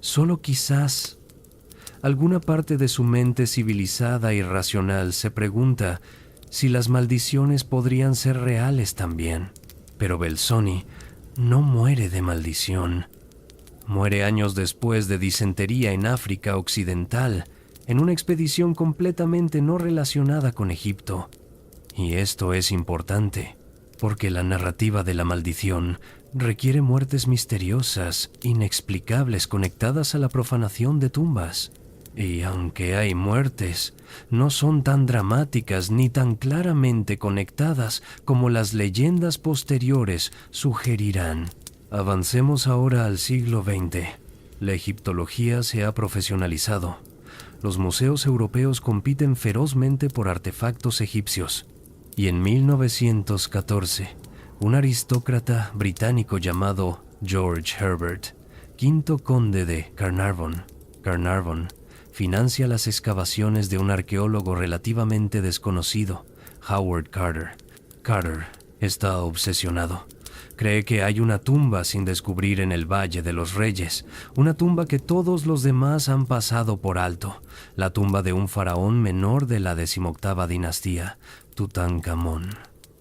solo quizás, alguna parte de su mente civilizada y racional se pregunta si las maldiciones podrían ser reales también. Pero Belzoni no muere de maldición. Muere años después de disentería en África Occidental, en una expedición completamente no relacionada con Egipto. Y esto es importante, porque la narrativa de la maldición requiere muertes misteriosas, inexplicables, conectadas a la profanación de tumbas. Y aunque hay muertes, no son tan dramáticas ni tan claramente conectadas como las leyendas posteriores sugerirán. Avancemos ahora al siglo XX. La egiptología se ha profesionalizado. Los museos europeos compiten ferozmente por artefactos egipcios. Y en 1914, un aristócrata británico llamado George Herbert, quinto conde de Carnarvon, financia las excavaciones de un arqueólogo relativamente desconocido, Howard Carter. Carter está obsesionado. Cree que hay una tumba sin descubrir en el Valle de los Reyes, una tumba que todos los demás han pasado por alto, la tumba de un faraón menor de la 18ª dinastía, Tutankamón.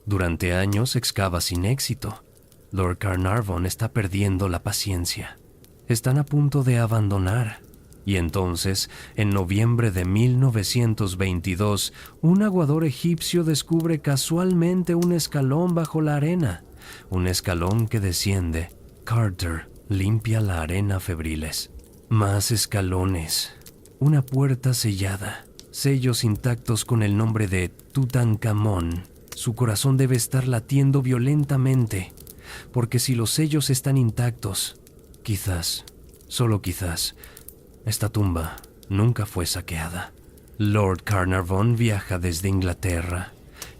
Durante años excava sin éxito. Lord Carnarvon está perdiendo la paciencia. Están a punto de abandonar. Y entonces, en noviembre de 1922, un aguador egipcio descubre casualmente un escalón bajo la arena. Un escalón que desciende. Carter limpia la arena febriles. Más escalones. Una puerta sellada. Sellos intactos con el nombre de Tutankamón Su corazón debe estar latiendo violentamente, porque si los sellos están intactos, quizás, solo quizás, esta tumba nunca fue saqueada. Lord Carnarvon viaja desde Inglaterra.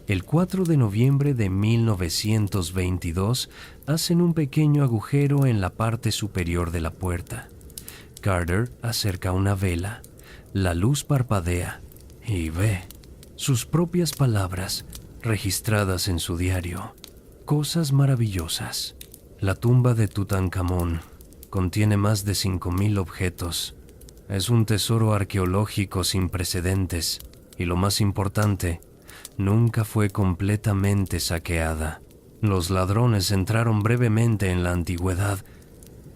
El 4 de noviembre de 1922 hacen un pequeño agujero en la parte superior de la puerta. Carter acerca una vela. La luz parpadea y ve sus propias palabras registradas en su diario. Cosas maravillosas. La tumba de Tutankamón contiene más de 5,000 objetos. Es un tesoro arqueológico sin precedentes y, lo más importante, nunca fue completamente saqueada. Los ladrones entraron brevemente en la antigüedad,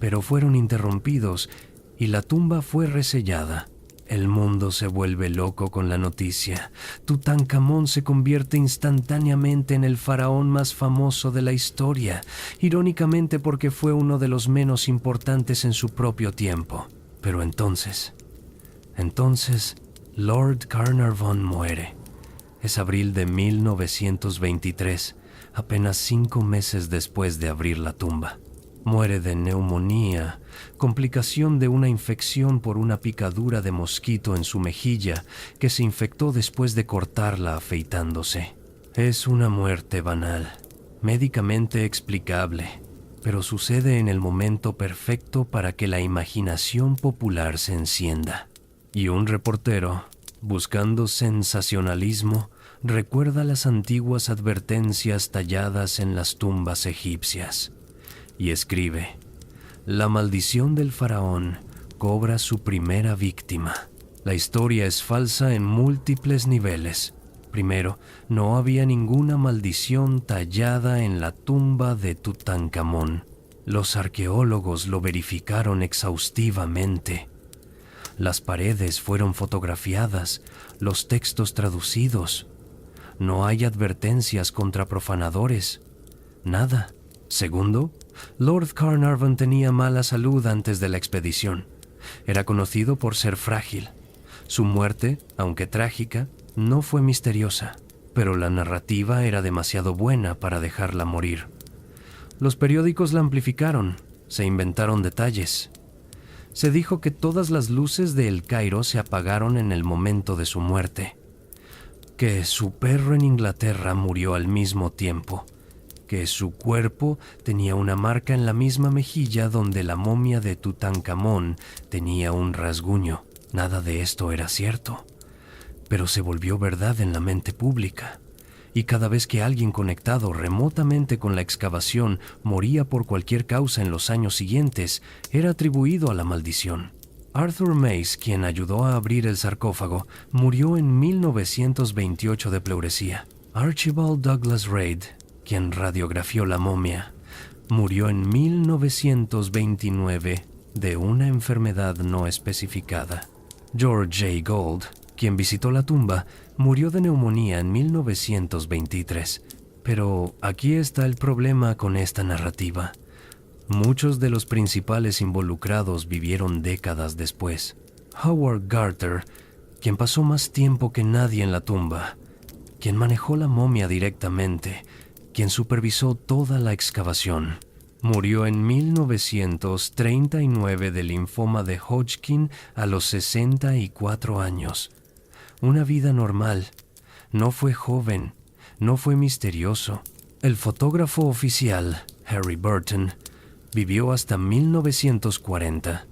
pero fueron interrumpidos y la tumba fue resellada. El mundo se vuelve loco con la noticia. Tutankamón se convierte instantáneamente en el faraón más famoso de la historia, irónicamente porque fue uno de los menos importantes en su propio tiempo. Pero entonces, Lord Carnarvon muere. Es abril de 1923, apenas 5 meses después de abrir la tumba. Muere de neumonía, complicación de una infección por una picadura de mosquito en su mejilla que se infectó después de cortarla afeitándose. Es una muerte banal, médicamente explicable, pero sucede en el momento perfecto para que la imaginación popular se encienda. Y un reportero, buscando sensacionalismo, recuerda las antiguas advertencias talladas en las tumbas egipcias y escribe: la maldición del faraón cobra su primera víctima. La historia es falsa en múltiples niveles. Primero, no había ninguna maldición tallada en la tumba de Tutankamón. Los arqueólogos lo verificaron exhaustivamente. Las paredes fueron fotografiadas, los textos traducidos. No hay advertencias contra profanadores. Nada. Segundo, Lord Carnarvon tenía mala salud antes de la expedición. Era conocido por ser frágil. Su muerte, aunque trágica, no fue misteriosa, pero la narrativa era demasiado buena para dejarla morir. Los periódicos la amplificaron, se inventaron detalles. Se dijo que todas las luces de El Cairo se apagaron en el momento de su muerte, que su perro en Inglaterra murió al mismo tiempo, que su cuerpo tenía una marca en la misma mejilla donde la momia de Tutankamón tenía un rasguño. Nada de esto era cierto, pero se volvió verdad en la mente pública. Y cada vez que alguien conectado remotamente con la excavación moría por cualquier causa en los años siguientes, era atribuido a la maldición. Arthur Mace, quien ayudó a abrir el sarcófago, murió en 1928 de pleuresía. Archibald Douglas Reid, quien radiografió la momia, murió en 1929 de una enfermedad no especificada. George J. Gold, quien visitó la tumba, murió de neumonía en 1923. Pero aquí está el problema con esta narrativa. Muchos de los principales involucrados vivieron décadas después. Howard Carter, quien pasó más tiempo que nadie en la tumba, quien manejó la momia directamente, quien supervisó toda la excavación, murió en 1939 de linfoma de Hodgkin a los 64 años. Una vida normal. No fue joven, no fue misterioso. El fotógrafo oficial, Harry Burton, vivió hasta 1940.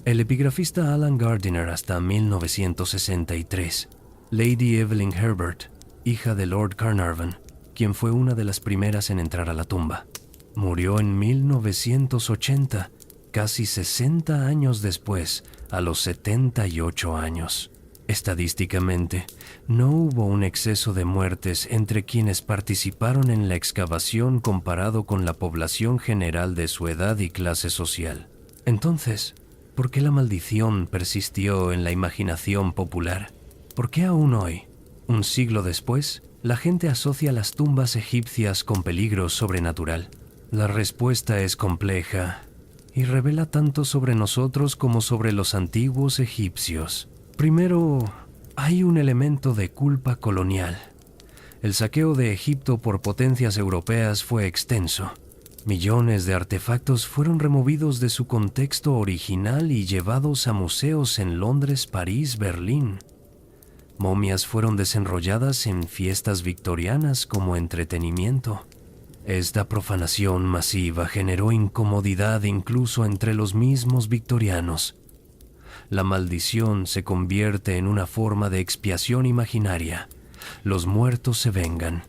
El epigrafista Alan Gardiner hasta 1963. Lady Evelyn Herbert, hija de Lord Carnarvon, quien fue una de las primeras en entrar a la tumba, murió en 1980, casi 60 años después, a los 78 años. Estadísticamente, no hubo un exceso de muertes entre quienes participaron en la excavación comparado con la población general de su edad y clase social. Entonces, ¿por qué la maldición persistió en la imaginación popular? ¿Por qué aún hoy, un siglo después, la gente asocia las tumbas egipcias con peligro sobrenatural? La respuesta es compleja y revela tanto sobre nosotros como sobre los antiguos egipcios. Primero, hay un elemento de culpa colonial. El saqueo de Egipto por potencias europeas fue extenso. Millones de artefactos fueron removidos de su contexto original y llevados a museos en Londres, París, Berlín. Momias fueron desenrolladas en fiestas victorianas como entretenimiento. Esta profanación masiva generó incomodidad incluso entre los mismos victorianos. La maldición se convierte en una forma de expiación imaginaria. Los muertos se vengan.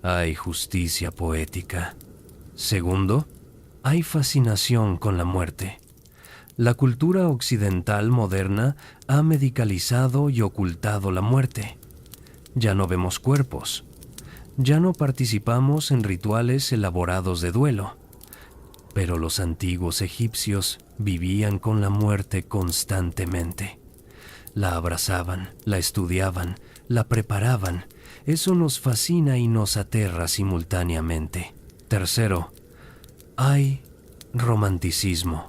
Hay justicia poética. Segundo, hay fascinación con la muerte. La cultura occidental moderna ha medicalizado y ocultado la muerte. Ya no vemos cuerpos. Ya no participamos en rituales elaborados de duelo. Pero los antiguos egipcios vivían con la muerte constantemente. La abrazaban, la estudiaban, la preparaban. Eso nos fascina y nos aterra simultáneamente. Tercero, hay romanticismo.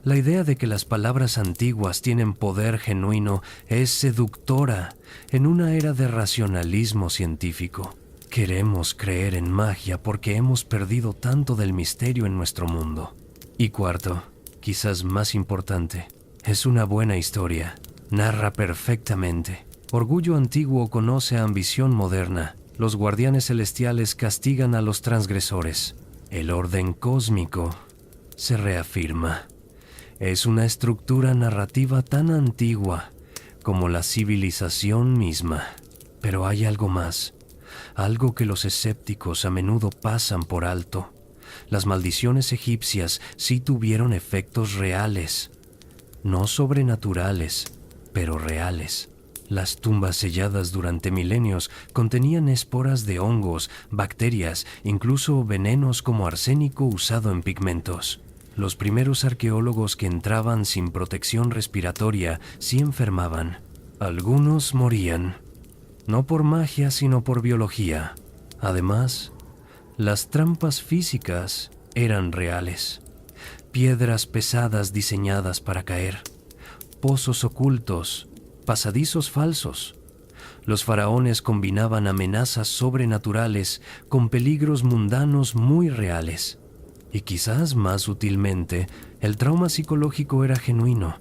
La idea de que las palabras antiguas tienen poder genuino es seductora en una era de racionalismo científico. Queremos creer en magia porque hemos perdido tanto del misterio en nuestro mundo. Y cuarto, quizás más importante, es una buena historia. Narra perfectamente. Orgullo antiguo conoce a ambición moderna. Los guardianes celestiales castigan a los transgresores. El orden cósmico se reafirma. Es una estructura narrativa tan antigua como la civilización misma. Pero hay algo más. Algo que los escépticos a menudo pasan por alto. Las maldiciones egipcias sí tuvieron efectos reales, no sobrenaturales, pero reales. Las tumbas selladas durante milenios contenían esporas de hongos, bacterias, incluso venenos como arsénico usado en pigmentos. Los primeros arqueólogos que entraban sin protección respiratoria sí enfermaban. Algunos morían. No por magia, sino por biología. Además, las trampas físicas eran reales. Piedras pesadas diseñadas para caer. Pozos ocultos, pasadizos falsos. Los faraones combinaban amenazas sobrenaturales con peligros mundanos muy reales. Y quizás más sutilmente, el trauma psicológico era genuino.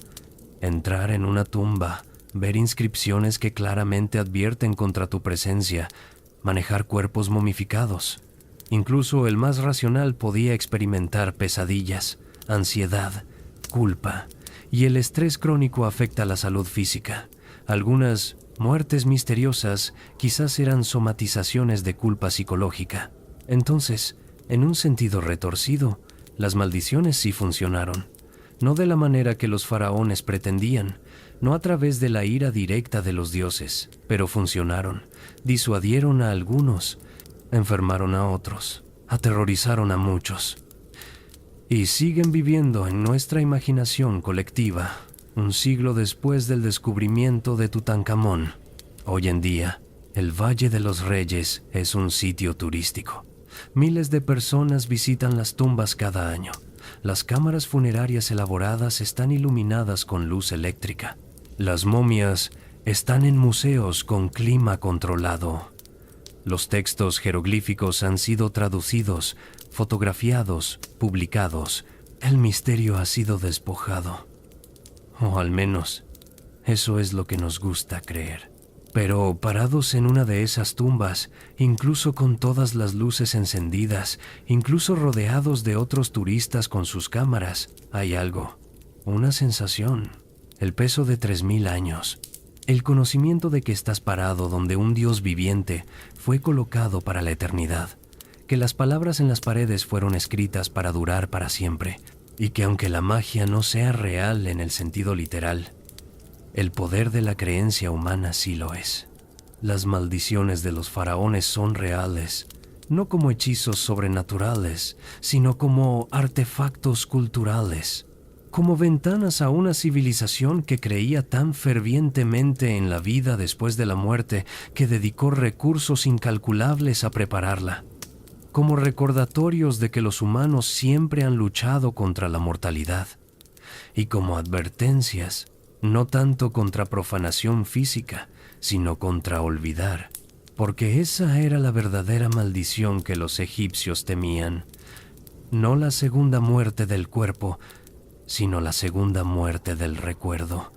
Entrar en una tumba, ver inscripciones que claramente advierten contra tu presencia, manejar cuerpos momificados. Incluso el más racional podía experimentar pesadillas, ansiedad, culpa, y el estrés crónico afecta la salud física. Algunas muertes misteriosas quizás eran somatizaciones de culpa psicológica. Entonces, en un sentido retorcido, las maldiciones sí funcionaron. No de la manera que los faraones pretendían, no a través de la ira directa de los dioses, pero funcionaron. Disuadieron a algunos, enfermaron a otros, aterrorizaron a muchos. Y siguen viviendo en nuestra imaginación colectiva, un siglo después del descubrimiento de Tutankamón. Hoy en día, el Valle de los Reyes es un sitio turístico. Miles de personas visitan las tumbas cada año. Las cámaras funerarias elaboradas están iluminadas con luz eléctrica. Las momias están en museos con clima controlado. Los textos jeroglíficos han sido traducidos, fotografiados, publicados. El misterio ha sido despojado. O al menos, eso es lo que nos gusta creer. Pero parados en una de esas tumbas, incluso con todas las luces encendidas, incluso rodeados de otros turistas con sus cámaras, hay algo, una sensación, el peso de 3000 años, el conocimiento de que estás parado donde un Dios viviente fue colocado para la eternidad, que las palabras en las paredes fueron escritas para durar para siempre, y que aunque la magia no sea real en el sentido literal, el poder de la creencia humana sí lo es. Las maldiciones de los faraones son reales, no como hechizos sobrenaturales, sino como artefactos culturales, como ventanas a una civilización que creía tan fervientemente en la vida después de la muerte que dedicó recursos incalculables a prepararla, como recordatorios de que los humanos siempre han luchado contra la mortalidad, y como advertencias no tanto contra profanación física, sino contra olvidar, porque esa era la verdadera maldición que los egipcios temían. No la segunda muerte del cuerpo, sino la segunda muerte del recuerdo.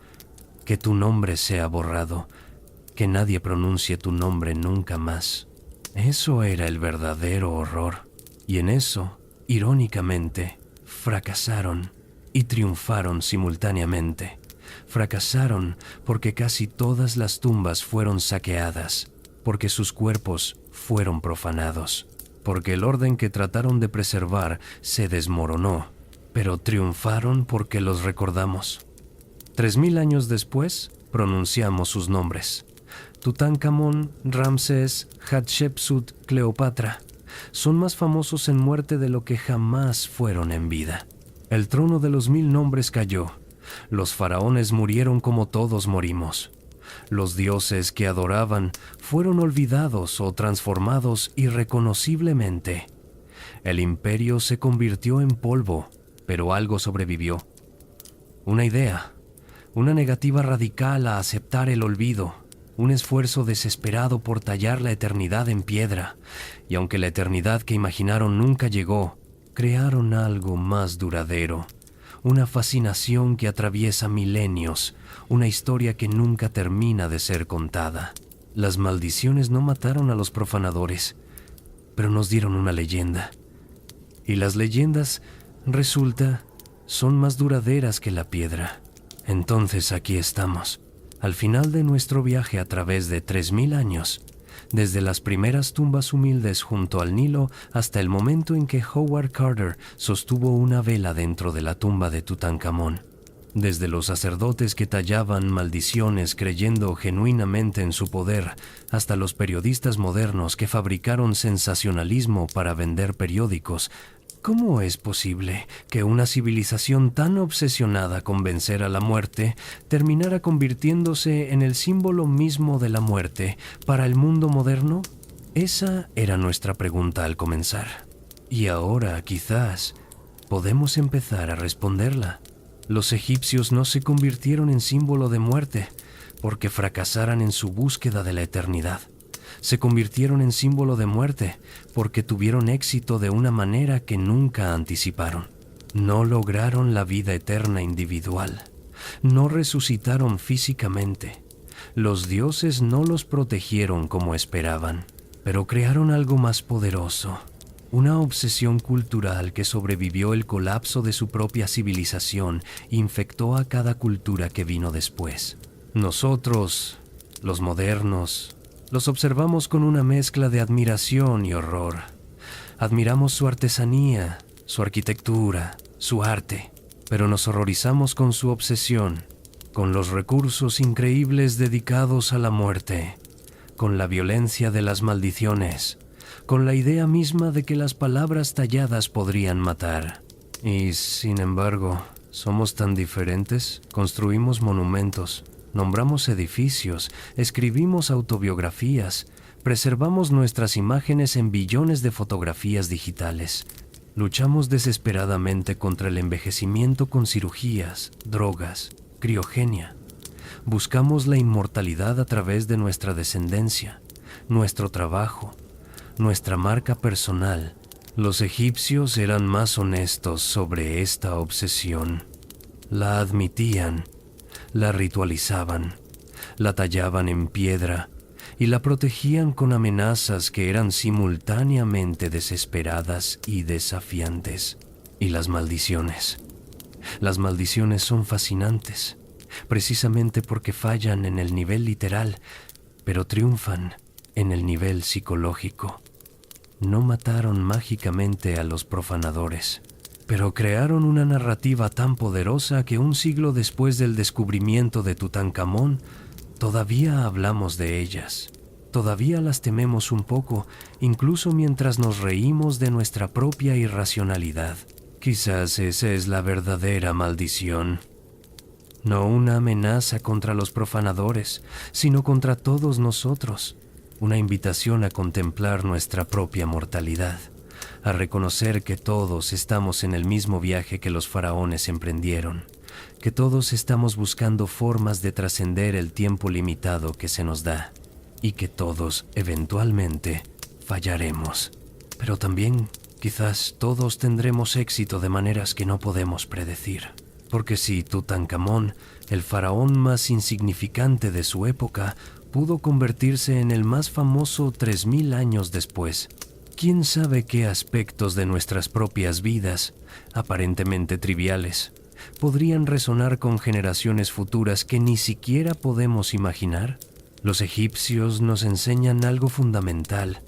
Que tu nombre sea borrado, que nadie pronuncie tu nombre nunca más. Eso era el verdadero horror, y en eso, irónicamente, fracasaron y triunfaron simultáneamente. Fracasaron porque casi todas las tumbas fueron saqueadas, porque sus cuerpos fueron profanados, porque el orden que trataron de preservar se desmoronó, pero triunfaron porque los recordamos. 3000 años después, pronunciamos sus nombres. Tutankamón, Ramsés, Hatshepsut, Cleopatra. Son más famosos en muerte de lo que jamás fueron en vida. El trono de los 1000 nombres cayó. Los faraones murieron como todos morimos. Los dioses que adoraban fueron olvidados o transformados irreconociblemente. El imperio se convirtió en polvo, pero algo sobrevivió. Una idea, una negativa radical a aceptar el olvido, un esfuerzo desesperado por tallar la eternidad en piedra, y aunque la eternidad que imaginaron nunca llegó, crearon algo más duradero, una fascinación que atraviesa milenios, una historia que nunca termina de ser contada. Las maldiciones no mataron a los profanadores, pero nos dieron una leyenda. Y las leyendas, resulta, son más duraderas que la piedra. Entonces aquí estamos, al final de nuestro viaje a través de 3000 años, desde las primeras tumbas humildes junto al Nilo hasta el momento en que Howard Carter sostuvo una vela dentro de la tumba de Tutankamón. Desde los sacerdotes que tallaban maldiciones creyendo genuinamente en su poder, hasta los periodistas modernos que fabricaron sensacionalismo para vender periódicos. ¿Cómo es posible que una civilización tan obsesionada con vencer a la muerte terminara convirtiéndose en el símbolo mismo de la muerte para el mundo moderno? Esa era nuestra pregunta al comenzar. Y ahora, quizás, podemos empezar a responderla. Los egipcios no se convirtieron en símbolo de muerte porque fracasaran en su búsqueda de la eternidad. Se convirtieron en símbolo de muerte porque tuvieron éxito de una manera que nunca anticiparon. No lograron la vida eterna individual. No resucitaron físicamente. Los dioses no los protegieron como esperaban, pero crearon algo más poderoso. Una obsesión cultural que sobrevivió el colapso de su propia civilización e infectó a cada cultura que vino después. Nosotros, los modernos, los observamos con una mezcla de admiración y horror. Admiramos su artesanía, su arquitectura, su arte, pero nos horrorizamos con su obsesión, con los recursos increíbles dedicados a la muerte, con la violencia de las maldiciones, con la idea misma de que las palabras talladas podrían matar. Y, sin embargo, somos tan diferentes, construimos monumentos, nombramos edificios, escribimos autobiografías, preservamos nuestras imágenes en billones de fotografías digitales. Luchamos desesperadamente contra el envejecimiento con cirugías, drogas, criogenia. Buscamos la inmortalidad a través de nuestra descendencia, nuestro trabajo, nuestra marca personal. Los egipcios eran más honestos sobre esta obsesión. La admitían, la ritualizaban, la tallaban en piedra y la protegían con amenazas que eran simultáneamente desesperadas y desafiantes. Y las maldiciones. Las maldiciones son fascinantes, precisamente porque fallan en el nivel literal, pero triunfan en el nivel psicológico. No mataron mágicamente a los profanadores, pero crearon una narrativa tan poderosa que un siglo después del descubrimiento de Tutankamón, todavía hablamos de ellas. Todavía las tememos un poco, incluso mientras nos reímos de nuestra propia irracionalidad. Quizás esa es la verdadera maldición. No una amenaza contra los profanadores, sino contra todos nosotros. Una invitación a contemplar nuestra propia mortalidad, a reconocer que todos estamos en el mismo viaje que los faraones emprendieron, que todos estamos buscando formas de trascender el tiempo limitado que se nos da. y que todos, eventualmente, fallaremos. Pero también, quizás todos tendremos éxito de maneras que no podemos predecir. Porque si Tutankamón, el faraón más insignificante de su época, pudo convertirse en el más famoso 3000 años después, ¿quién sabe qué aspectos de nuestras propias vidas, aparentemente triviales, podrían resonar con generaciones futuras que ni siquiera podemos imaginar? Los egipcios nos enseñan algo fundamental,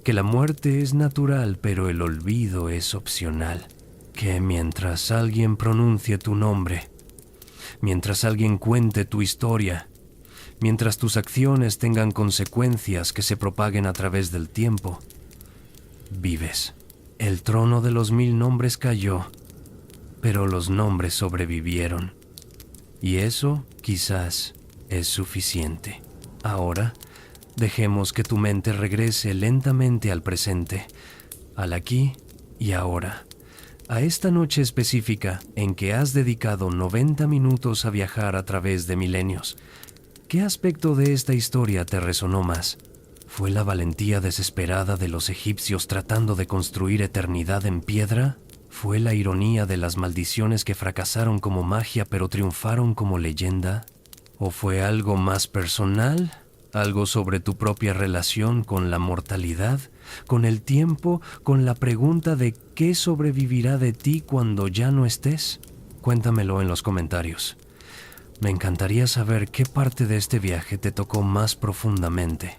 que la muerte es natural, pero el olvido es opcional. Que mientras alguien pronuncie tu nombre, mientras alguien cuente tu historia, mientras tus acciones tengan consecuencias que se propaguen a través del tiempo, vives. El trono de los 1000 nombres cayó, pero los nombres sobrevivieron. Y eso, quizás, es suficiente. Ahora, dejemos que tu mente regrese lentamente al presente, al aquí y ahora, a esta noche específica en que has dedicado 90 minutos a viajar a través de milenios. ¿Qué aspecto de esta historia te resonó más? ¿Fue la valentía desesperada de los egipcios tratando de construir eternidad en piedra? ¿Fue la ironía de las maldiciones que fracasaron como magia pero triunfaron como leyenda? ¿O fue algo más personal? ¿Algo sobre tu propia relación con la mortalidad, con el tiempo, con la pregunta de qué sobrevivirá de ti cuando ya no estés? Cuéntamelo en los comentarios. Me encantaría saber qué parte de este viaje te tocó más profundamente.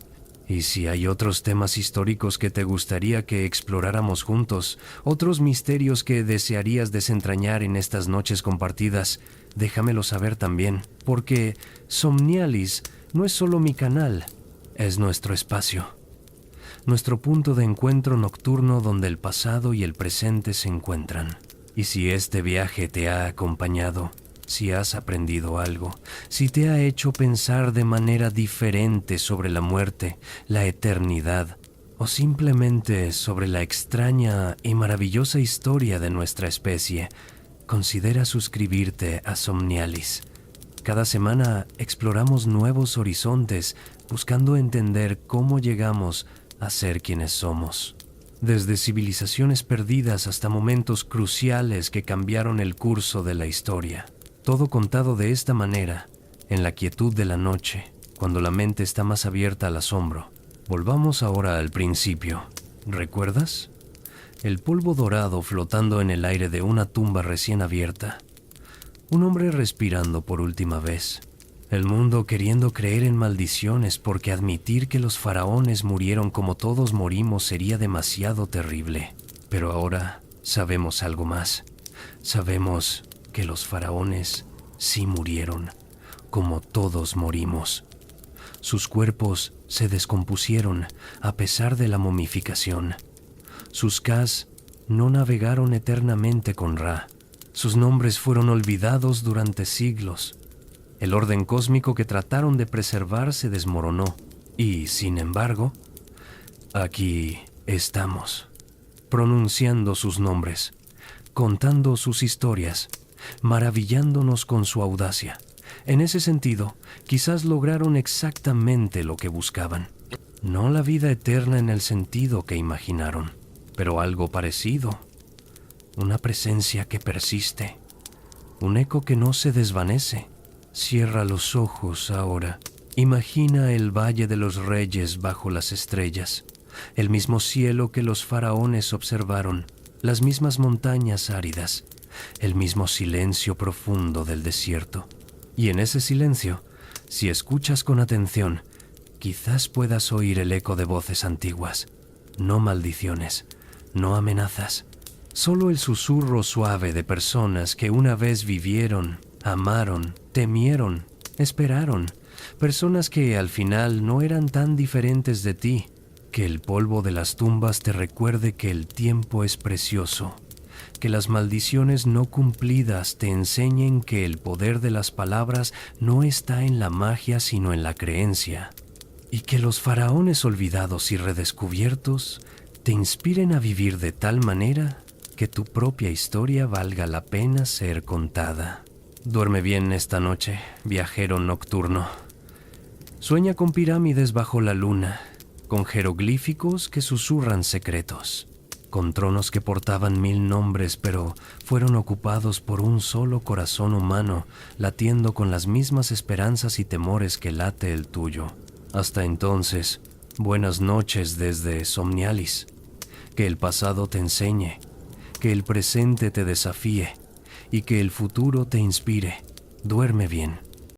Y si hay otros temas históricos que te gustaría que exploráramos juntos, otros misterios que desearías desentrañar en estas noches compartidas, déjamelo saber también, porque Somnialis no es solo mi canal, es nuestro espacio, nuestro punto de encuentro nocturno donde el pasado y el presente se encuentran. Y si este viaje te ha acompañado, si has aprendido algo, si te ha hecho pensar de manera diferente sobre la muerte, la eternidad, o simplemente sobre la extraña y maravillosa historia de nuestra especie, considera suscribirte a Somnialis. Cada semana exploramos nuevos horizontes, buscando entender cómo llegamos a ser quienes somos. Desde civilizaciones perdidas hasta momentos cruciales que cambiaron el curso de la historia. Todo contado de esta manera, en la quietud de la noche, cuando la mente está más abierta al asombro. Volvamos ahora al principio. ¿Recuerdas? El polvo dorado flotando en el aire de una tumba recién abierta. Un hombre respirando por última vez. El mundo queriendo creer en maldiciones porque admitir que los faraones murieron como todos morimos sería demasiado terrible. Pero ahora sabemos algo más. Sabemos que los faraones sí murieron, como todos morimos. Sus cuerpos se descompusieron a pesar de la momificación. Sus Kas no navegaron eternamente con Ra. Sus nombres fueron olvidados durante siglos. El orden cósmico que trataron de preservar se desmoronó. Y, sin embargo, aquí estamos, pronunciando sus nombres, contando sus historias, maravillándonos con su audacia. En ese sentido, quizás lograron exactamente lo que buscaban. No la vida eterna en el sentido que imaginaron, pero algo parecido. Una presencia que persiste, un eco que no se desvanece. Cierra los ojos ahora. Imagina el Valle de los Reyes bajo las estrellas, el mismo cielo que los faraones observaron, las mismas montañas áridas, el mismo silencio profundo del desierto. Y en ese silencio, si escuchas con atención, quizás puedas oír el eco de voces antiguas, no maldiciones, no amenazas, solo el susurro suave de personas que una vez vivieron, amaron, temieron, esperaron, personas que al final no eran tan diferentes de ti. Que el polvo de las tumbas te recuerde que el tiempo es precioso, que las maldiciones no cumplidas te enseñen que el poder de las palabras no está en la magia sino en la creencia, y que los faraones olvidados y redescubiertos te inspiren a vivir de tal manera que tu propia historia valga la pena ser contada. Duerme bien esta noche, viajero nocturno. Sueña con pirámides bajo la luna, con jeroglíficos que susurran secretos, con tronos que portaban 1000 nombres pero fueron ocupados por un solo corazón humano, latiendo con las mismas esperanzas y temores que late el tuyo. Hasta entonces, buenas noches desde Somnialis. Que el pasado te enseñe, que el presente te desafíe y que el futuro te inspire. Duerme bien.